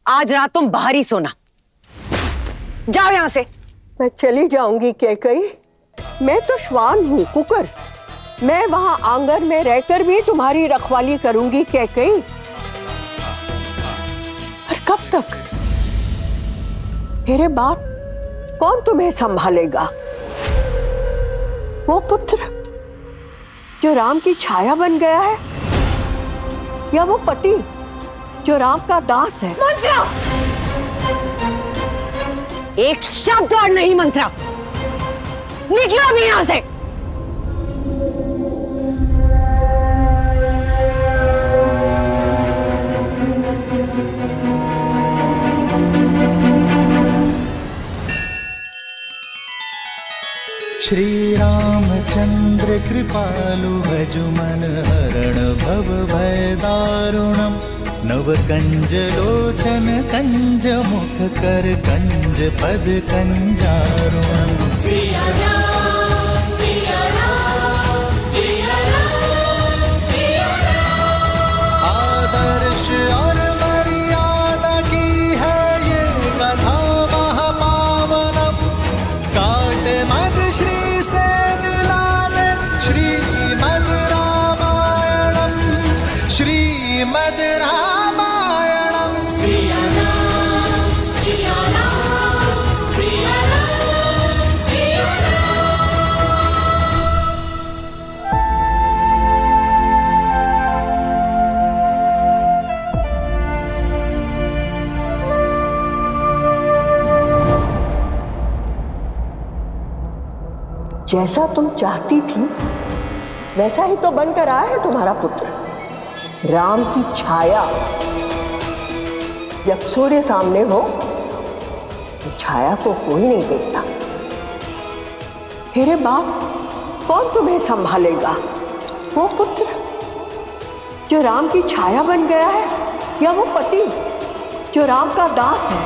आज रात तुम बाहर ही सोना। जाओ यहां से।
मैं चली जाऊंगी कैकई, मैं तो श्वान हूँ, कुकर। मैं वहां आंगन में रहकर भी तुम्हारी रखवाली करूंगी कैकई। पर कब तक? मेरे बाप कौन तुम्हें संभालेगा? वो पुत्र जो राम की छाया बन गया है, या वो पति जो राम का दास है?
मंत्रा, एक शब्द और नहीं। मंत्रा, निकलो अभी यहां से।
श्री रामचंद्र कृपालु भजु मन हरण भव भय दारुणम। नव कंज लोचन कंज मुख कर कंज पद कंजारुणम। सिया राम, सिया राम, सिया राम, सिया राम। आदर्श और मर्यादा की है ये कथा महापावनम। काट मद श्री से मिला दे श्रीमद रामायणम, श्रीमद रामायणम। सिया राम, सिया राम, सिया राम, सिया
जैसा तुम चाहती थी वैसा ही तो बनकर आया है तुम्हारा पुत्र। राम की छाया। जब सूर्य सामने हो तो छाया को कोई नहीं देखता। मेरे बाप कौन तुम्हें संभालेगा? वो पुत्र जो राम की छाया बन गया है, या वो पति जो राम का दास है?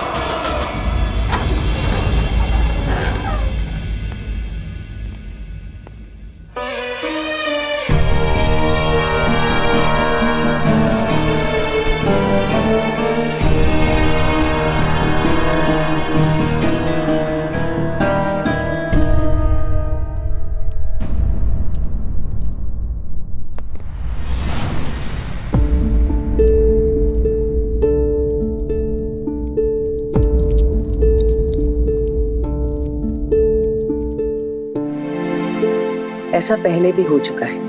ऐसा पहले भी हो चुका है,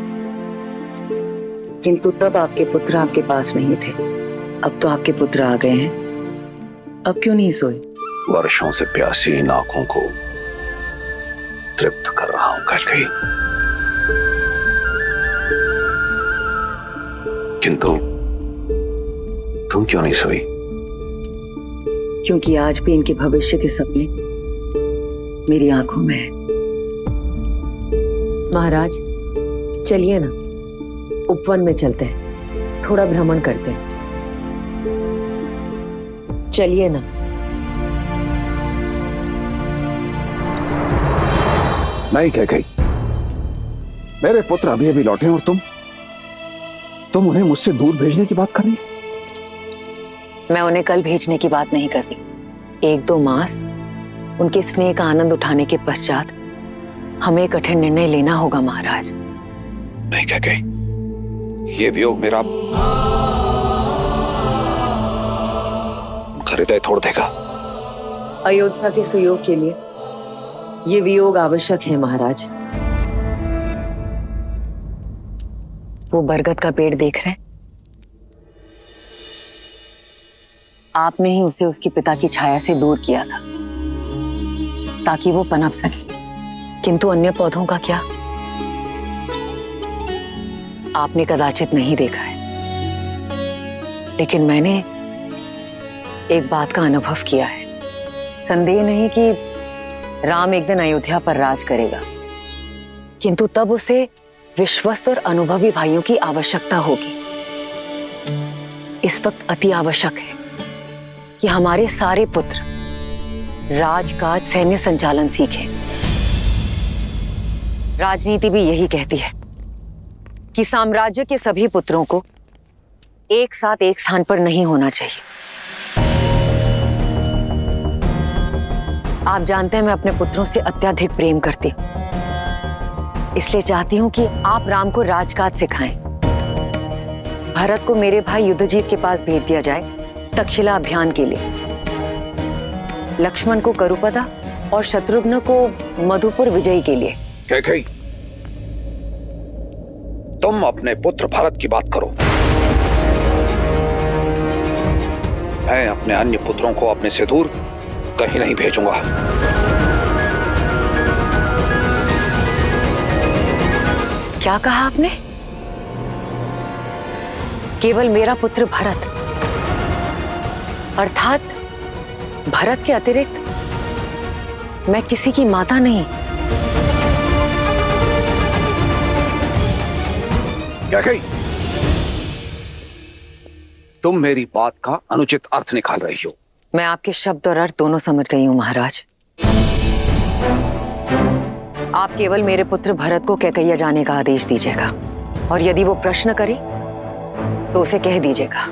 किंतु तब आपके पुत्र आपके पास नहीं थे। अब तो आपके पुत्र आ गए हैं, अब क्यों नहीं सोए?
वर्षों से प्यासी इन आंखों को तृप्त कर रहा हूं कैकई। किंतु तुम क्यों नहीं सोई?
क्योंकि आज भी इनके भविष्य के सपने मेरी आंखों में है। महाराज, चलिए ना, उपवन में चलते हैं, थोड़ा भ्रमण करते हैं। चलिए ना।
नहीं कैकई, मेरे पुत्र अभी अभी लौटे और तुम उन्हें मुझसे दूर भेजने की बात कर रही?
मैं उन्हें कल भेजने की बात नहीं कर रही। 1-2 मास उनके स्नेह का आनंद उठाने के पश्चात हमें एक कठिन निर्णय लेना होगा महाराज।
नहीं कैकई, ये वियोग मेरा हृदय तोड़ देगा।
अयोध्या के सुयोग के लिए ये वियोग आवश्यक है महाराज। वो बरगद का पेड़ देख रहे हैं? आपने ही उसे उसके पिता की छाया से दूर किया था ताकि वो पनप सके, किंतु अन्य पौधों का क्या? आपने कदाचित नहीं देखा है, लेकिन मैंने एक बात का अनुभव किया है। संदेह नहीं कि राम एक दिन अयोध्या पर राज करेगा, किंतु तब उसे विश्वस्त और अनुभवी भाइयों की आवश्यकता होगी। इस वक्त अति आवश्यक है कि हमारे सारे पुत्र राजकाज सैन्य संचालन सीखें। राजनीति भी यही कहती है कि साम्राज्य के सभी पुत्रों को एक साथ एक स्थान पर नहीं होना चाहिए। आप जानते हैं मैं अपने पुत्रों से अत्यधिक प्रेम करती हूं, इसलिए चाहती हूं कि आप राम को राजकाज सिखाएं। भरत को मेरे भाई युद्धजीत के पास भेज दिया जाए तक्षशिला अभियान के लिए, लक्ष्मण को करुपदा और शत्रुघ्न को मधुपुर विजय के लिए।
कैकेयी, तुम अपने पुत्र भरत की बात करो, मैं अपने अन्य पुत्रों को अपने से दूर कहीं नहीं भेजूंगा।
क्या कहा आपने? केवल मेरा पुत्र भरत, अर्थात भरत के अतिरिक्त मैं किसी की माता नहीं।
कैकेयी, तुम मेरी बात का अनुचित अर्थ निकाल रही हो।
मैं आपके शब्द और अर्थ दोनों समझ गई हूं महाराज। आप केवल मेरे पुत्र भरत को कैकैया जाने का आदेश दीजिएगा, और यदि वो प्रश्न करे तो उसे कह दीजिएगा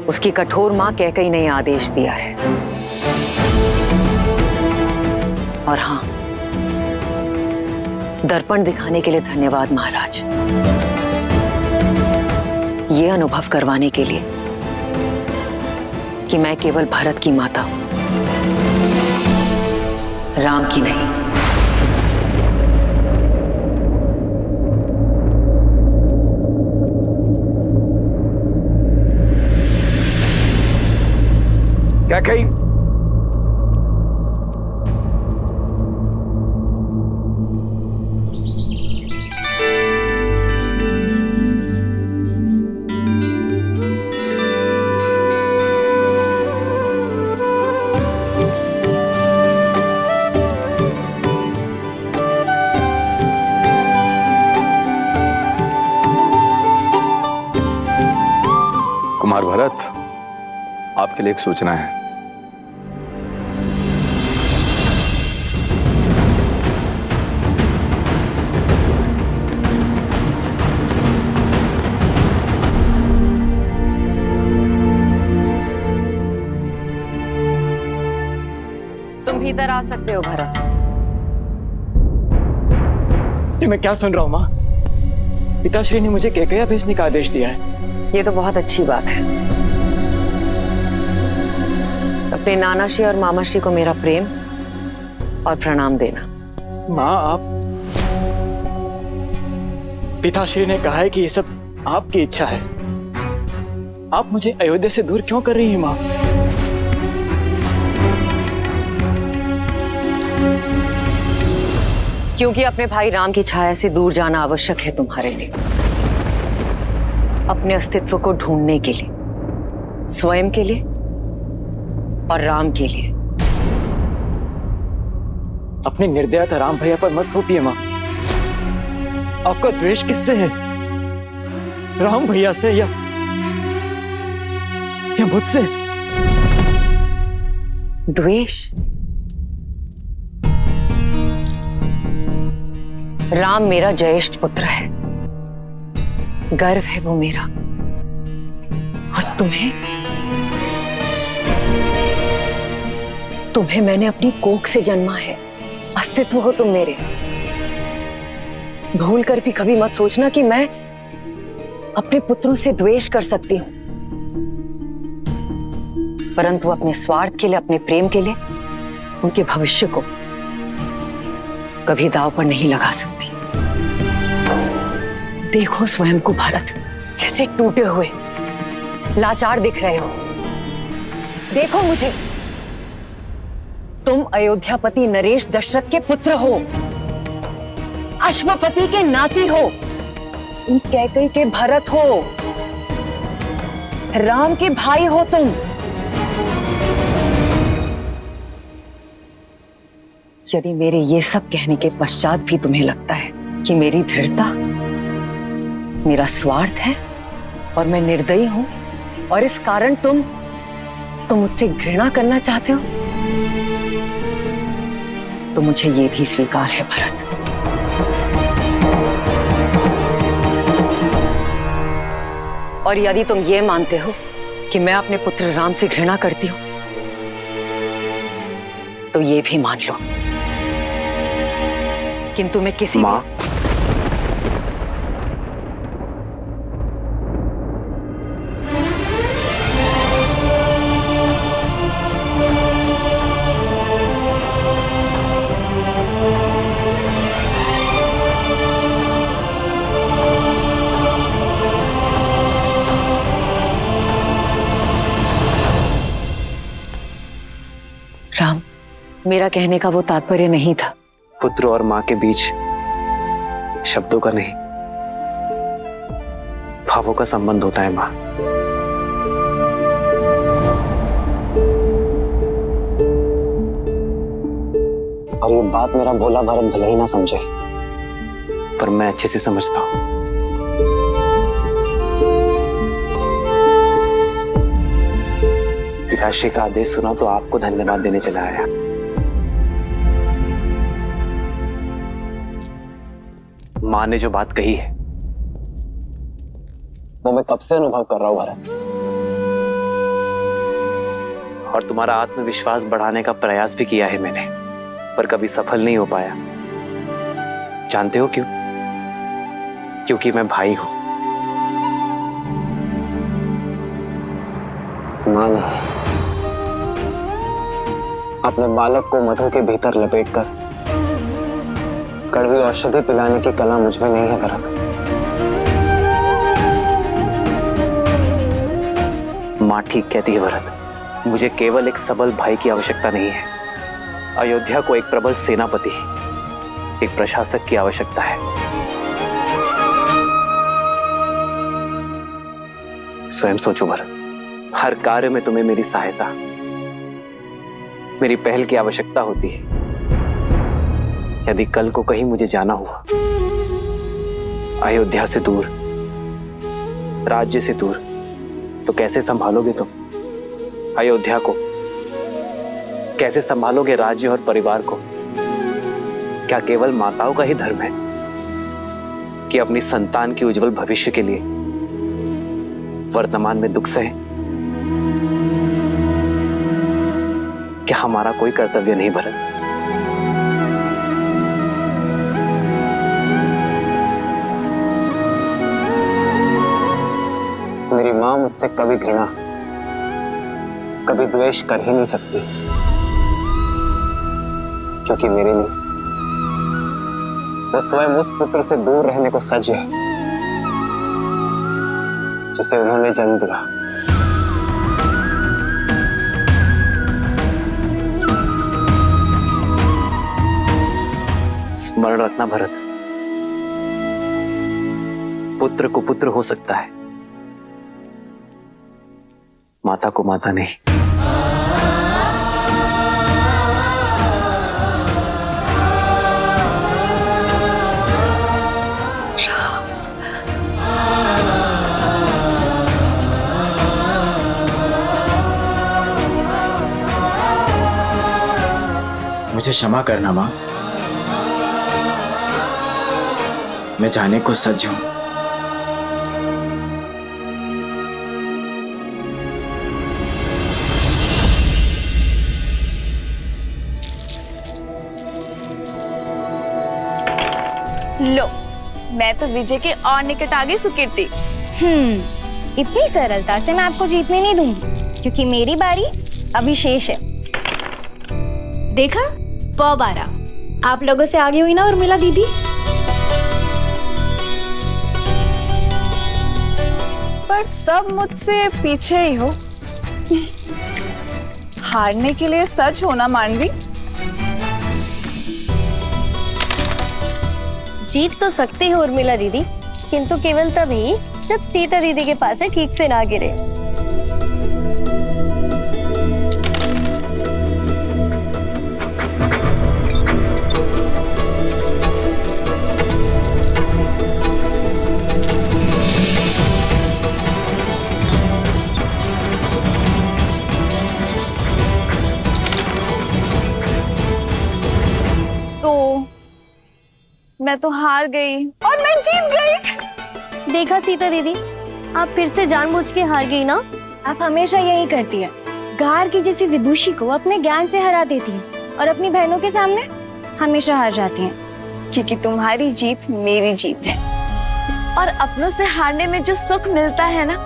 उसकी कठोर मां कैकैयी ने आदेश दिया है। और हां, दर्पण दिखाने के लिए धन्यवाद महाराज, ये अनुभव करवाने के लिए कि मैं केवल भरत की माता हूं, राम की नहीं।
कैकेयी,
कुमार भरत, आपके लिए एक सूचना है।
तुम भीतर आ सकते हो भरत।
ये मैं क्या सुन रहा हूँ माँ? पिताश्री ने मुझे कैकैया भेजने का आदेश दिया है।
ये तो बहुत अच्छी बात है। अपने नानाश्री और मामाश्री को मेरा प्रेम और प्रणाम देना।
माँ, आप, पिताश्री ने कहा है कि ये सब आपकी इच्छा है। आप मुझे अयोध्या से दूर क्यों कर रही हैं माँ?
क्योंकि अपने भाई राम की छाया से दूर जाना आवश्यक है तुम्हारे लिए, अपने अस्तित्व को ढूंढने के लिए, स्वयं के लिए और राम के लिए।
अपनी निर्दयता राम भैया पर मत थोपिए माँ। आपका द्वेष किससे है? राम भैया से या मुझसे?
द्वेष? राम मेरा ज्येष्ठ पुत्र है, गर्व है वो मेरा। और तुम्हें मैंने अपनी कोख से जन्मा है, अस्तित्व हो तुम मेरे। भूल कर भी कभी मत सोचना कि मैं अपने पुत्रों से द्वेष कर सकती हूं, परंतु अपने स्वार्थ के लिए, अपने प्रेम के लिए उनके भविष्य को कभी दांव पर नहीं लगा सकती। देखो स्वयं को भरत, कैसे टूटे हुए लाचार दिख रहे हो। देखो मुझे, तुम अयोध्यापति नरेश दशरथ के पुत्र हो, अश्वपति के नाती हो, तुम कैकैयी के भरत हो, राम के भाई हो तुम। यदि मेरे ये सब कहने के पश्चात भी तुम्हें लगता है कि मेरी दृढ़ता मेरा स्वार्थ है और मैं निर्दयी हूं और इस कारण तुम मुझसे घृणा करना चाहते हो, तो मुझे ये भी स्वीकार है भरत। और यदि तुम ये मानते हो कि मैं अपने पुत्र राम से घृणा करती हूं, तो ये भी मान लो, किंतु मैं किसी
मां,
राम, मेरा कहने का वो तात्पर्य नहीं था।
पुत्र और मां के बीच शब्दों का नहीं, भावों का संबंध होता है मां। और ये बात मेरा भोला भरत भले ही ना समझे, पर मैं अच्छे से समझता हूं। पिताश्री का आदेश सुना तो आपको धन्यवाद देने चला आया। मां ने जो बात कही है वो मैं कब से अनुभव कर रहा हूं भरत, और तुम्हारा आत्मविश्वास बढ़ाने का प्रयास भी किया है मैंने, पर कभी सफल नहीं हो पाया। जानते हो क्यों? क्योंकि मैं भाई हूं। मां ने अपने बालक को मधु के भीतर लपेटकर कड़वी औषधि पिलाने की कला मुझ में नहीं है भरत। मां ठीक कहती है भरत, मुझे केवल एक सबल भाई की आवश्यकता नहीं है, अयोध्या को एक प्रबल सेनापति, एक प्रशासक की आवश्यकता है। स्वयं सोचो भरत, हर कार्य में तुम्हें मेरी सहायता, मेरी पहल की आवश्यकता होती है। यदि कल को कहीं मुझे जाना हुआ, अयोध्या से दूर, राज्य से दूर, तो कैसे संभालोगे तुम अयोध्या को? कैसे संभालोगे राज्य और परिवार को? क्या केवल माताओं का ही धर्म है कि अपनी संतान के उज्जवल भविष्य के लिए वर्तमान में दुख सहे? क्या हमारा कोई कर्तव्य नहीं भरत? मेरी मां मुझसे कभी घृणा, कभी द्वेष कर ही नहीं सकती, क्योंकि मेरे लिए वो स्वयं उस पुत्र से दूर रहने को सज्ज है जिसे उन्होंने जन्म दिया। स्मरण रखना भरत, पुत्र को पुत्र हो सकता है, माता को माता नहीं।
मुझे क्षमा करना मां, मैं जाने को सज्ज हूं।
लो, मैं तो विजय के और निकट आ गई सुकीर्ति।
इतनी सरलता से मैं आपको जीतने नहीं दूंगी, क्योंकि मेरी बारी अभी शेष है। देखा, पौ 12 आप लोगों से आगे हुई ना उर्मिला दीदी।
पर सब मुझसे पीछे ही हो। हारने के लिए सच होना मानवी।
जीत तो सकती हो उर्मिला दीदी, किंतु केवल तभी जब सीता दीदी के पास ठीक से ना गिरे।
मैं तो हार गई और मैं जीत गई।
देखा सीता दीदी, आप फिर से जानबूझ के हार गई ना। आप हमेशा यही करती है, गार की जैसी विदुषी को अपने ज्ञान से हरा देती है और अपनी बहनों के सामने हमेशा हार जाती हैं।
क्योंकि तुम्हारी जीत मेरी जीत है और अपनों से हारने में जो सुख मिलता है ना,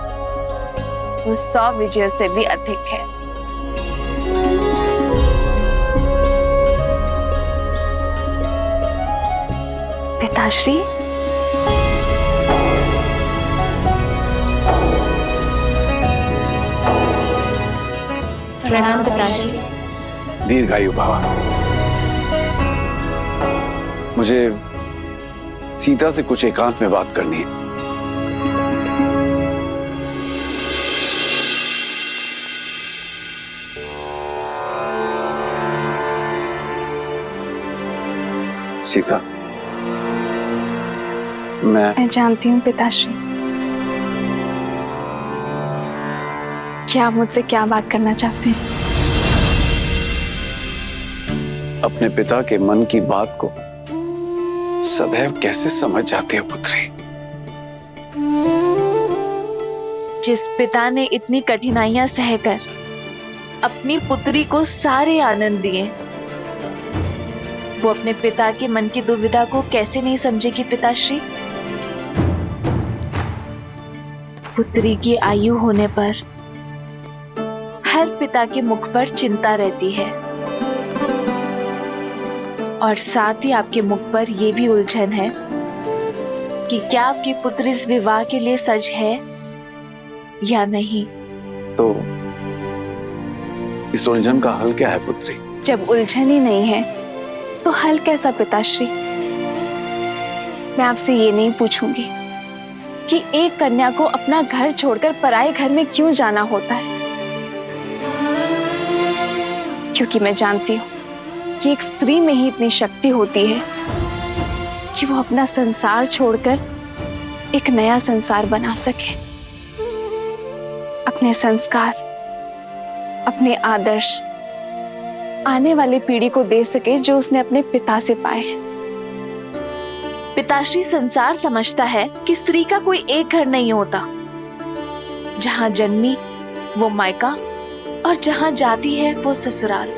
वो 100 विजयों से भी अधिक है। पिताश्री,
प्रणाम पिताश्री।
दीर्घायु भव। मुझे सीता से कुछ एकांत में बात करनी है। सीता,
मैं जानती हूँ पिताश्री कि आप मुझसे क्या बात करना चाहते हैं।
अपने पिता के मन की बात को सदैव कैसे समझ जाती हो पुत्री?
जिस पिता ने इतनी कठिनाइयां सहकर अपनी पुत्री को सारे आनंद दिए, वो अपने पिता के मन की दुविधा को कैसे नहीं समझेगी पिताश्री? पुत्री की आयु होने पर हर पिता के मुख पर चिंता रहती है और साथ ही आपके मुख पर यह भी उलझन है कि क्या आपकी पुत्री इस विवाह के लिए सज है या नहीं।
तो इस उलझन का हल क्या है पुत्री?
जब उलझन ही नहीं है तो हल कैसा पिताश्री? मैं आपसे ये नहीं पूछूंगी कि एक कन्या को अपना घर छोड़कर पराये घर में क्यों जाना होता है, क्योंकि मैं जानती हूँ कि एक स्त्री में ही इतनी शक्ति होती है कि वो अपना संसार छोड़कर एक नया संसार बना सके, अपने संस्कार, अपने आदर्श आने वाली पीढ़ी को दे सके जो उसने अपने पिता से पाए हैं। पिताश्री, संसार समझता है कि स्त्री का कोई एक घर नहीं होता, जहां जन्मी वो मायका और जहां जाती है वो ससुराल।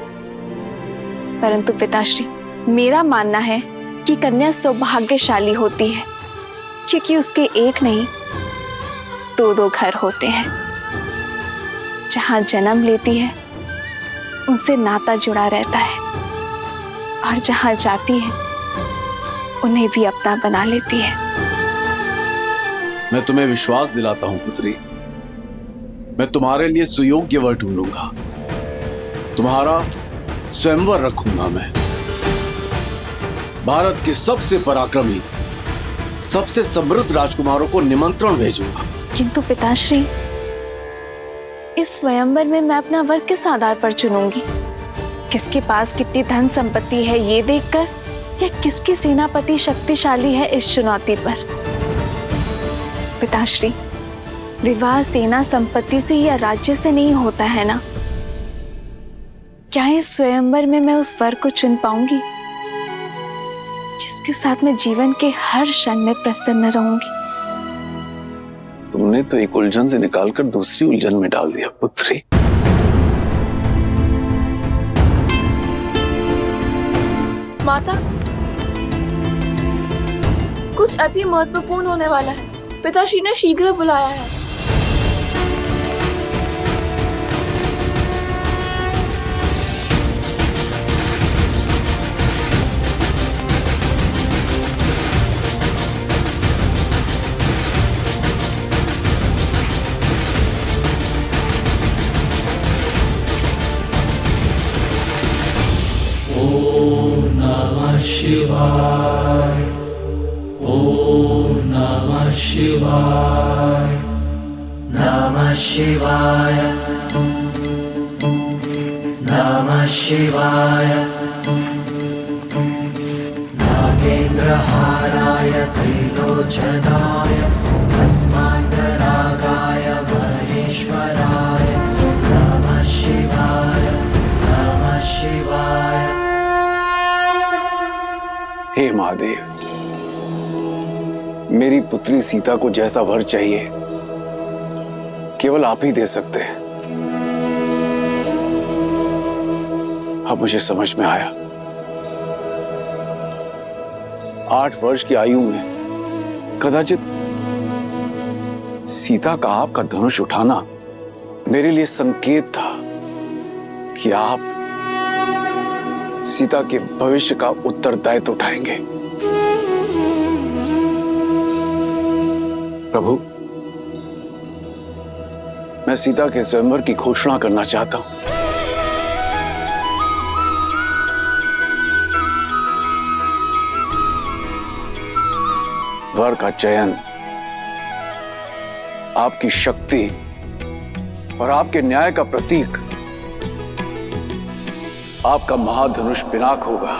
परंतु पिताश्री, मेरा मानना है कि कन्या सौभाग्यशाली होती है क्योंकि उसके एक नहीं 2-2 घर होते हैं। जहां जन्म लेती है उनसे नाता जुड़ा रहता है और जहां जाती है उन्हें भी अपना बना लेती है।
मैं तुम्हें विश्वास दिलाता हूं पुत्री, मैं तुम्हारे लिए सुयोग्य वर ढूंढूंगा, तुम्हारा स्वयंवर रखूंगा। मैं भारत के सबसे पराक्रमी, सबसे समृद्ध राजकुमारों को निमंत्रण भेजूंगा।
किंतु पिताश्री, इस स्वयंवर में मैं अपना वर किस आधार पर चुनूंगी? किसके पास कितनी धन संपत्ति है ये देखकर, या किसकी सेनापति शक्तिशाली है इस चुनौती पर? पिताश्री, विवाह सेना संपत्ति से या राज्य से नहीं होता है ना? क्या इस स्वयंवर में मैं उस वर को चुन पाऊंगी जिसके साथ मैं जीवन के हर क्षण में प्रसन्न रहूंगी?
तुमने तो एक उलझन से निकालकर दूसरी उलझन में डाल दिया पुत्री।
माता, कुछ अति महत्वपूर्ण होने वाला है। पिताश्री ने शीघ्र बुलाया है।
शिवाय, ओम नमः शिवाय, नमः शिवाय, नमः शिवाय, नागेन्द्रहाराय त्रिलोचनाय भस्मान्तरागाय महेश्वराय नमः शिवाय, नमः शिवाय।
हे महादेव, मेरी पुत्री सीता को जैसा वर चाहिए केवल आप ही दे सकते हैं। अब मुझे समझ में आया, 8 वर्ष की आयु में कदाचित सीता का आपका धनुष उठाना मेरे लिए संकेत था कि आप सीता के भविष्य का उत्तरदायित्व उठाएंगे। प्रभु, मैं सीता के स्वयंवर की घोषणा करना चाहता हूं। वर का चयन आपकी शक्ति और आपके न्याय का प्रतीक आपका महाधनुष पिनाक होगा।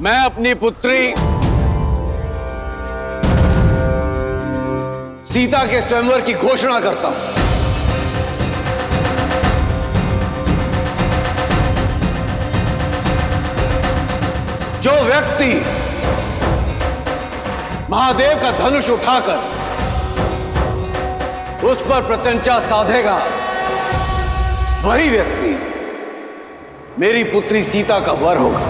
मैं अपनी पुत्री सीता के स्वयंवर की घोषणा करता हूं। जो व्यक्ति महादेव का धनुष उठाकर उस पर प्रत्यंचा साधेगा, वही व्यक्ति मेरी पुत्री सीता का वर होगा।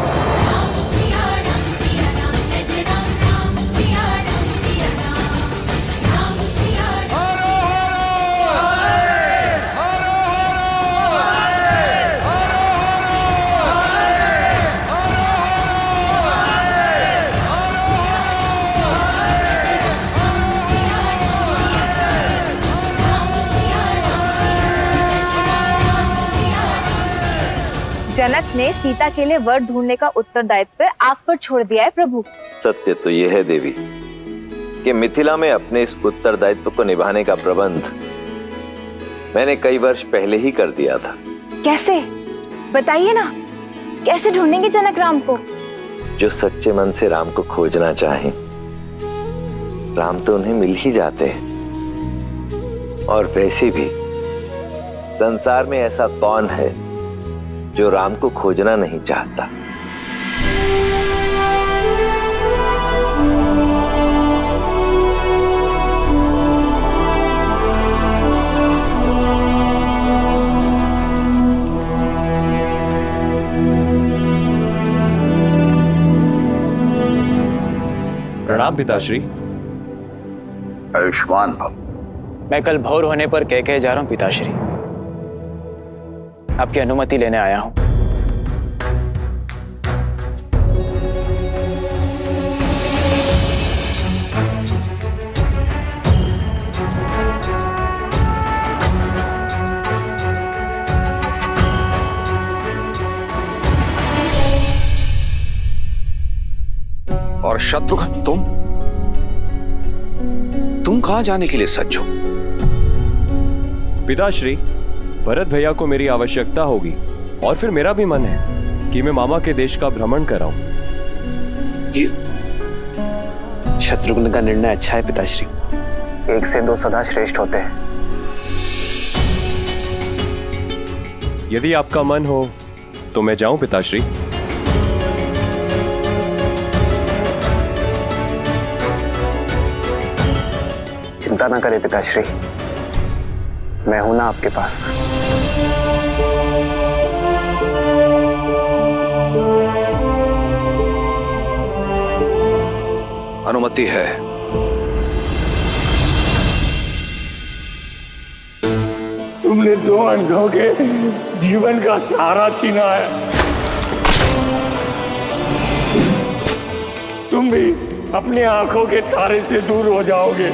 जनक ने सीता के लिए वर ढूंढने का उत्तरदायित्व आप पर छोड़ दिया है प्रभु।
सत्य तो यह है देवी कि मिथिला में अपने इस उत्तरदायित्व को निभाने का प्रबंध मैंने कई वर्ष पहले ही कर दिया था।
कैसे, बताइए ना, कैसे ढूंढेंगे जनक राम को?
जो सच्चे मन से राम को खोजना चाहें, राम तो उन्हें मिल ही जाते हैं। और वैसे भी संसार में ऐसा कौन है जो राम को खोजना नहीं चाहता।
प्रणाम पिताश्री।
आयुष्मान भव।
मैं कल भोर होने पर कह जा रहा हूं पिताश्री। आपकी अनुमति लेने आया हूं।
और शत्रुघ्न, तुम कहां जाने के लिए सज्ज हो?
पिताश्री, भरत भैया को मेरी आवश्यकता होगी और फिर मेरा भी मन है कि मैं मामा के देश का भ्रमण कराऊं।
शत्रुघ्न का निर्णय अच्छा है पिताश्री। 1 से 2 सदा श्रेष्ठ होते हैं।
यदि आपका मन हो तो मैं जाऊं पिताश्री।
चिंता ना करें पिताश्री, मैं हूं ना आपके पास।
अनुमति है।
तुमने 2 अंधों के जीवन का सहारा छीना है। तुम भी अपनी आंखों के तारे से दूर हो जाओगे।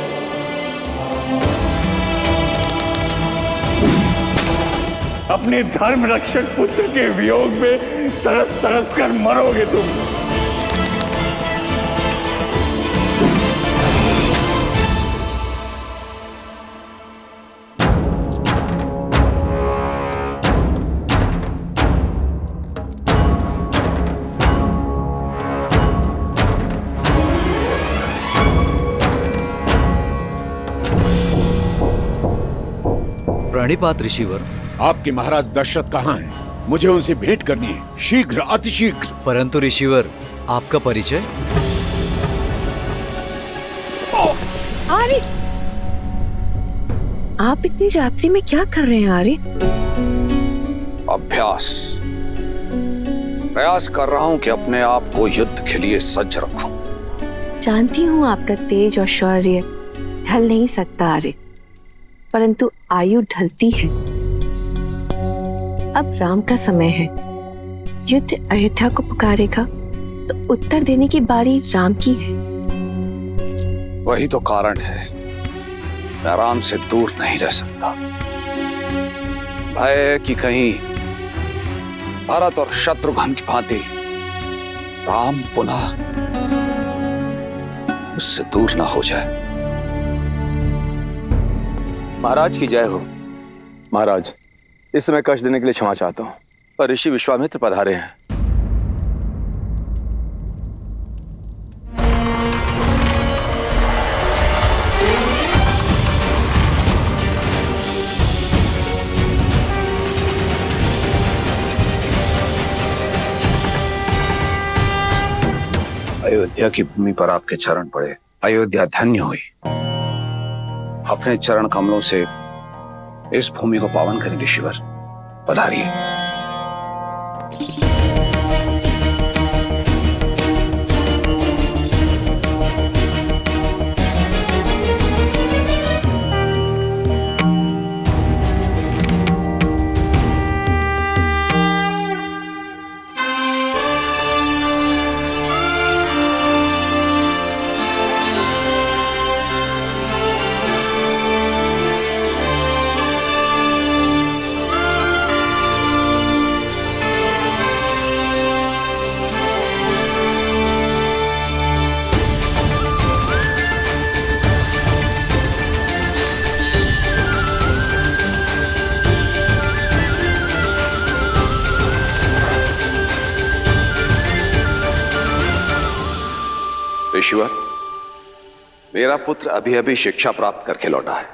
अपने धर्म रक्षक पुत्र के वियोग में तरस तरस कर मरोगे तुम।
प्रणिपात ऋषिवर।
आपके महाराज दशरथ कहाँ हैं? मुझे उनसे भेंट करनी है, शीघ्र, अतिशीघ्र।
परंतु ऋषिवर, आपका परिचय?
आर्य, आप इतनी रात्रि में क्या कर रहे हैं आर्य?
अभ्यास। प्रयास कर रहा हूं कि अपने आप को युद्ध के लिए सज्ज रखूं।
जानती हूँ आपका तेज और शौर्य ढल नहीं सकता आर्य, परंतु आयु ढलती है। अब राम का समय है, युद्ध अयोध्या को पुकारेगा तो उत्तर देने की बारी राम की है।
वही तो कारण है, मैं राम से दूर नहीं रह सकता। भय कि कहीं भरत और शत्रुघ्न की भांति राम पुनः उससे दूर ना हो जाए।
महाराज की जय हो। महाराज, इस समय कष्ट देने के लिए क्षमा चाहता हूं, पर ऋषि विश्वामित्र पधारे हैं।
अयोध्या की भूमि पर आपके चरण पड़े, अयोध्या धन्य हुई। अपने चरण कमलों से इस भूमि को पावन करें ऋषिवर, पधारिए। ऋषिवर, मेरा पुत्र अभी अभी शिक्षा प्राप्त करके लौटा है,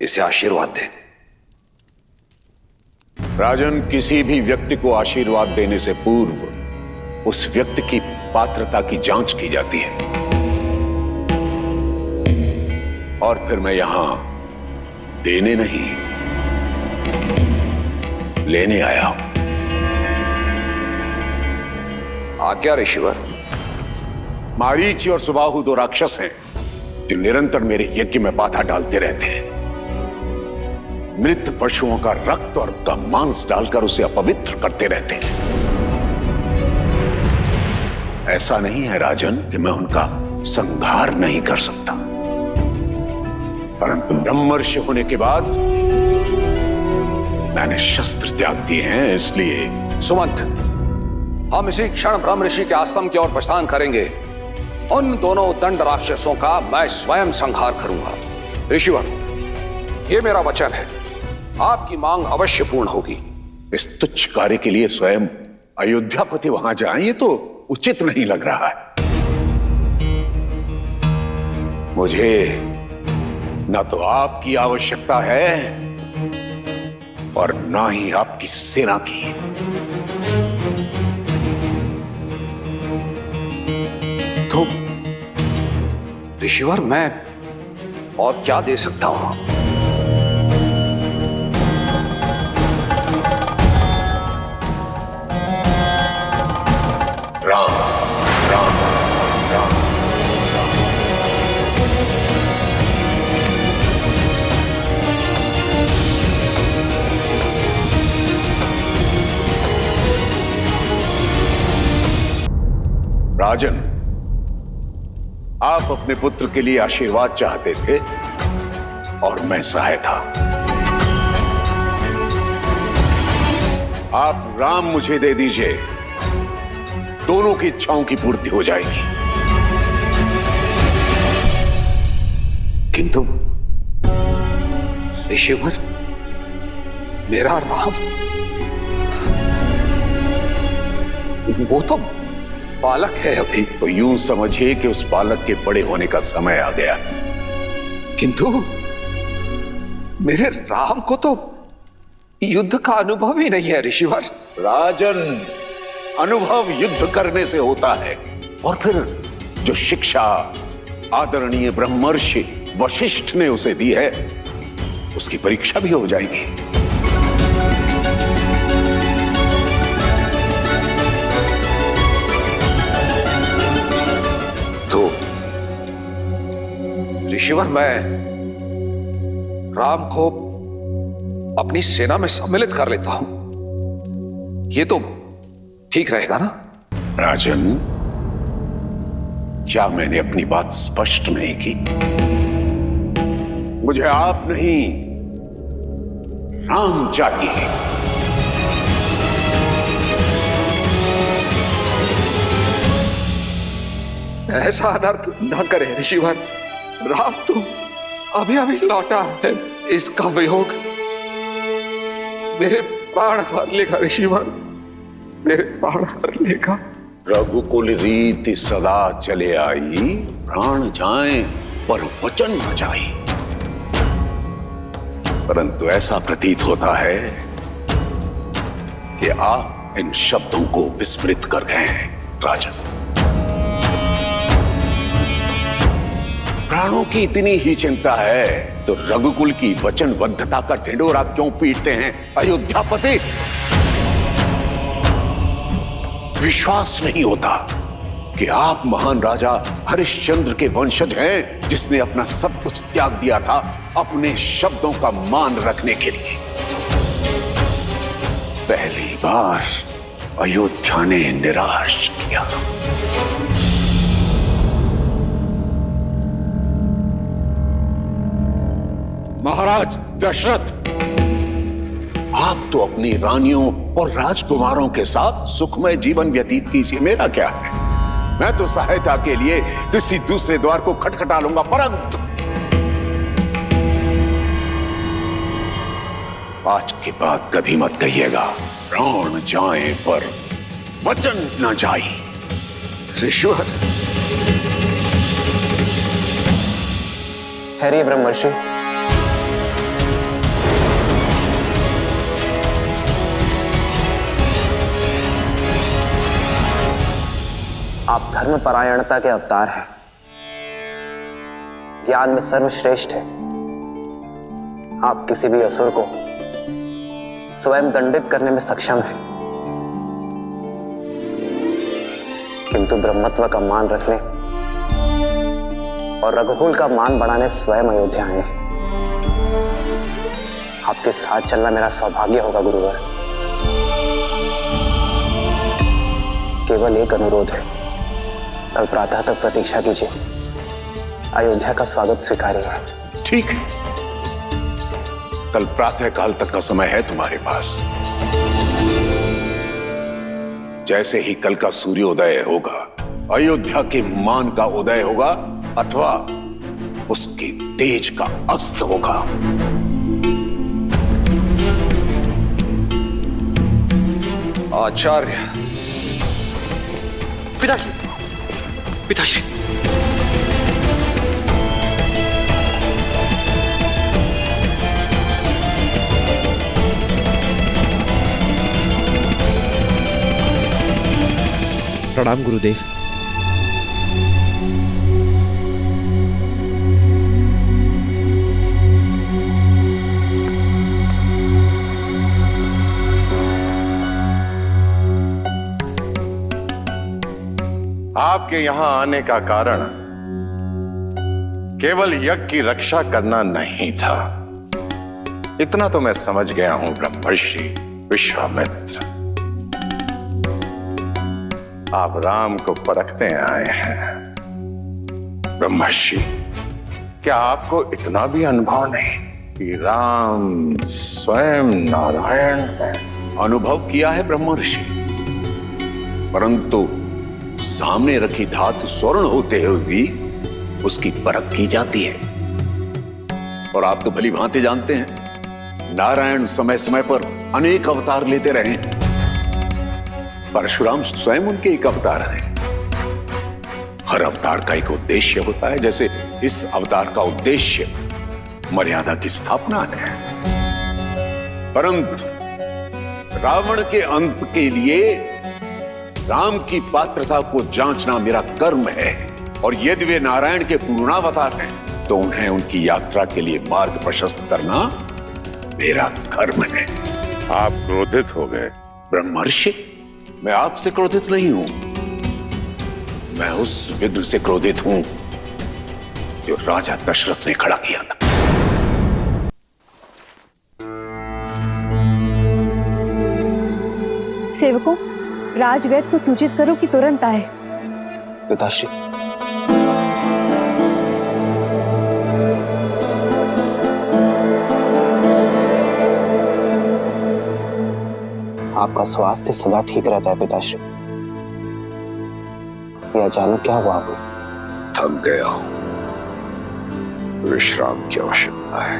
इसे आशीर्वाद दें।
राजन, किसी भी व्यक्ति को आशीर्वाद देने से पूर्व उस व्यक्ति की पात्रता की जांच की जाती है, और फिर मैं यहां देने नहीं, लेने आया हूं।
आज्ञा ऋषिवर।
मारीच और सुबाहु दो राक्षस हैं जो निरंतर मेरे यज्ञ में बाधा डालते रहते हैं। मृत पशुओं का रक्त और का मांस डालकर उसे अपवित्र करते रहते हैं। ऐसा नहीं है राजन कि मैं उनका संहार नहीं कर सकता, परंतु ब्रह्मर्षि होने के बाद मैंने शस्त्र त्याग दिए हैं, इसलिए।
सुमंत, हम इसी क्षण ब्रह्म ऋषि के आश्रम की ओर प्रस्थान करेंगे। उन दोनों दंड राक्षसों का मैं स्वयं संहार करूंगा। ऋषिवर, ये मेरा वचन है, आपकी मांग अवश्य पूर्ण होगी।
इस तुच्छ कार्य के लिए स्वयं अयोध्यापति वहां जाएं, ये तो उचित नहीं लग रहा है। मुझे न तो आपकी आवश्यकता है और ना ही आपकी सेना की।
तो ऋषिवर, मैं और क्या दे सकता हूं?
राम राम राम। राजन, आप अपने पुत्र के लिए आशीर्वाद चाहते थे और मैं सहाय था। आप राम मुझे दे दीजिए, दोनों की इच्छाओं की पूर्ति हो जाएगी।
किंतु ऋषिवर, मेरा राम, वो तो बालक है अभी।
तो यूं समझिए कि उस बालक के बड़े होने का समय आ गया।
किंतु मेरे राम को तो युद्ध का अनुभव ही नहीं है ऋषिवर।
राजन, अनुभव युद्ध करने से होता है। और फिर जो शिक्षा आदरणीय ब्रह्मर्षि वशिष्ठ ने उसे दी है, उसकी परीक्षा भी हो जाएगी।
तो ऋषिवर, मैं राम को अपनी सेना में सम्मिलित कर लेता हूं, ये तो ठीक रहेगा ना?
राजन, क्या मैंने अपनी बात स्पष्ट नहीं की? मुझे आप नहीं, राम चाहिए।
ऐसा अनर्थ न करे ऋषिवर। राम तो अभी अभी लौटा है, इसका वियोग मेरे प्राण हर लेगा ऋषिवर, मेरे प्राण हर लेगा।
रघुकुल रीति सदा चले आई, प्राण जाए पर वचन न जाए। परंतु ऐसा प्रतीत होता है कि आप इन शब्दों को विस्मृत कर गए हैं राजन। प्राणों की इतनी ही चिंता है तो रघुकुल की वचनबद्धता का ढिंढोरा क्यों पीटते हैं अयोध्यापति? विश्वास नहीं होता कि आप महान राजा हरिश्चंद्र के वंशज हैं, जिसने अपना सब कुछ त्याग दिया था अपने शब्दों का मान रखने के लिए। पहली बार अयोध्या ने निराश किया। महाराज दशरथ, आप तो अपनी रानियों और राजकुमारों के साथ सुखमय जीवन व्यतीत कीजिए, मेरा क्या है? मैं तो सहायता के लिए किसी दूसरे द्वार को खटखटा लूंगा, परंतु आज के बाद कभी मत कहिएगा प्राण जाए पर वचन न जाए।
ऋषिवर, ठहरिए ब्रह्मर्षि। आप धर्मपरायणता के अवतार हैं, ज्ञान में सर्वश्रेष्ठ है। आप किसी भी असुर को स्वयं दंडित करने में सक्षम हैं, किंतु ब्रह्मत्व का मान रखने और रघुकुल का मान बढ़ाने स्वयं अयोध्या आए हैं। आपके साथ चलना मेरा सौभाग्य होगा गुरुवर। केवल एक अनुरोध है, कल प्रातः तक प्रतीक्षा कीजिए, अयोध्या का स्वागत स्वीकारिए।
ठीक है, कल प्रातः काल तक का समय है तुम्हारे पास। जैसे ही कल का सूर्योदय होगा, अयोध्या के मान का उदय होगा अथवा उसके तेज का अस्त होगा।
आचार्य,
पिताश्री, पिताश्री,
प्रणाम गुरुदेव।
आपके यहां आने का कारण केवल यज्ञ की रक्षा करना नहीं था, इतना तो मैं समझ गया हूं ब्रह्मर्षि विश्वामित्र। आप राम को परखने आए हैं। ब्रह्मर्षि, क्या आपको इतना भी अनुभव नहीं कि राम स्वयं नारायण है?
अनुभव किया है ब्रह्मर्षि, परंतु सामने रखी धातु स्वर्ण होते हुए भी उसकी परख की जाती है। और आप तो भली भांति जानते हैं, नारायण समय समय पर अनेक अवतार लेते रहे। परशुराम स्वयं उनके एक अवतार हैं। हर अवतार का एक उद्देश्य होता है, जैसे इस अवतार का उद्देश्य मर्यादा की स्थापना है।
परंतु रावण के अंत के लिए राम की पात्रता को जांचना मेरा कर्म है, और यदि वे नारायण के पूर्णावतार हैं तो उन्हें उनकी यात्रा के लिए मार्ग प्रशस्त करना मेरा कर्म है।
आप क्रोधित हो गए।
ब्रह्मर्षि, मैं आपसे क्रोधित नहीं हूं, मैं उस विघ्न से क्रोधित हूं जो राजा दशरथ ने खड़ा किया था।
सेवकों, राजवैद्य को सूचित करो कि तुरंत आए।
पिताश्री, आपका स्वास्थ्य सदा ठीक रहता है पिताश्री। ये अचानक क्या हुआ आपको?
थक गया हूं, विश्राम की आवश्यकता है।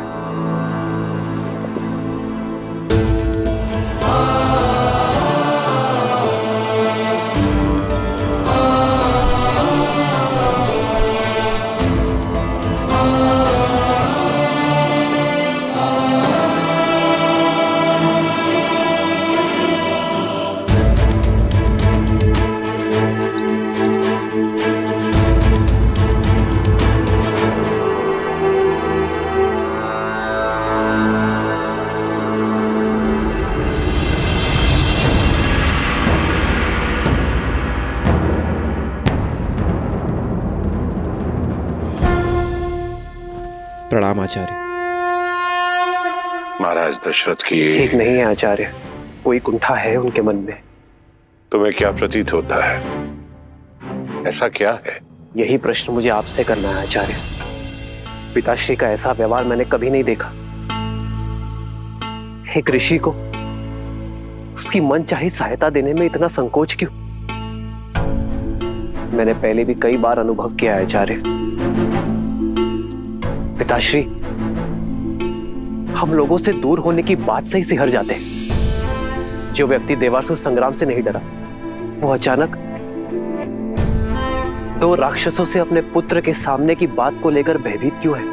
प्रणाम आचार्य।
महाराज दशरथ की
ठीक नहीं है आचार्य, कोई कुंठा है उनके मन में।
तुम्हें क्या प्रतीत होता है? ऐसा क्या है?
यही प्रश्न मुझे आपसे करना है आचार्य। पिताश्री का ऐसा व्यवहार मैंने कभी नहीं देखा। एक ऋषि को उसकी मनचाही सहायता देने में इतना संकोच क्यों? मैंने पहले भी कई बार अनुभव किया है आचार्य। पिताश्री हम लोगों से दूर होने की बात से ही सिहर जाते हैं। जो व्यक्ति देवासुर संग्राम से नहीं डरा, वो अचानक दो राक्षसों से अपने पुत्र के सामने की बात को लेकर भयभीत क्यों है?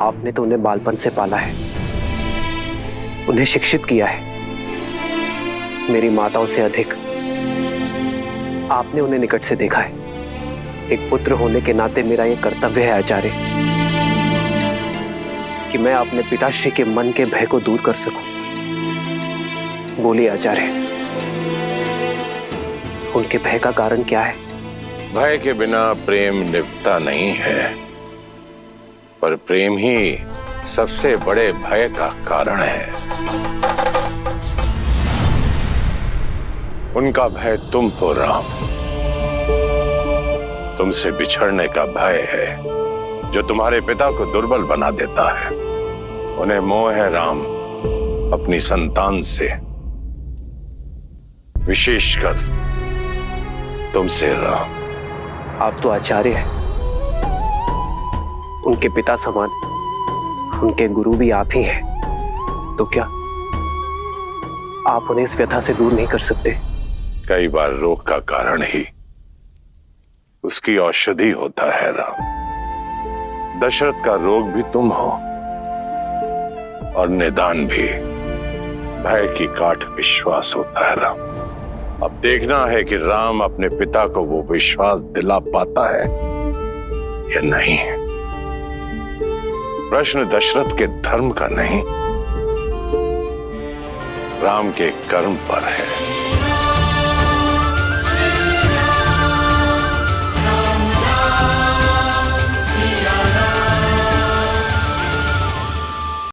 आपने तो उन्हें बालपन से पाला है, उन्हें शिक्षित किया है। मेरी माताओं से अधिक आपने उन्हें निकट से देखा है। एक पुत्र होने के नाते मेरा यह कर्तव्य है आचार्य कि मैं अपने पिताश्री के मन के भय को दूर कर सकूं। बोलिए आचार्य, उनके भय का कारण क्या है?
भय के बिना प्रेम निभता नहीं है, पर प्रेम ही सबसे बड़े भय का कारण है। उनका भय तुम हो राम, तुमसे बिछड़ने का भय है जो तुम्हारे पिता को दुर्बल बना देता है। उन्हें मोह है राम अपनी संतान से, विशेषकर तुमसे राम।
आप तो आचार्य हैं, उनके पिता समान, उनके गुरु भी आप ही हैं, तो क्या आप उन्हें इस व्यथा से दूर नहीं कर सकते?
कई बार रोग का कारण ही उसकी औषधि होता है राम। दशरथ का रोग भी तुम हो और निदान भी भय की काट विश्वास होता है राम। अब देखना है कि राम अपने पिता को वो विश्वास दिला पाता है या नहीं। प्रश्न दशरथ के धर्म का नहीं, राम के कर्म पर है।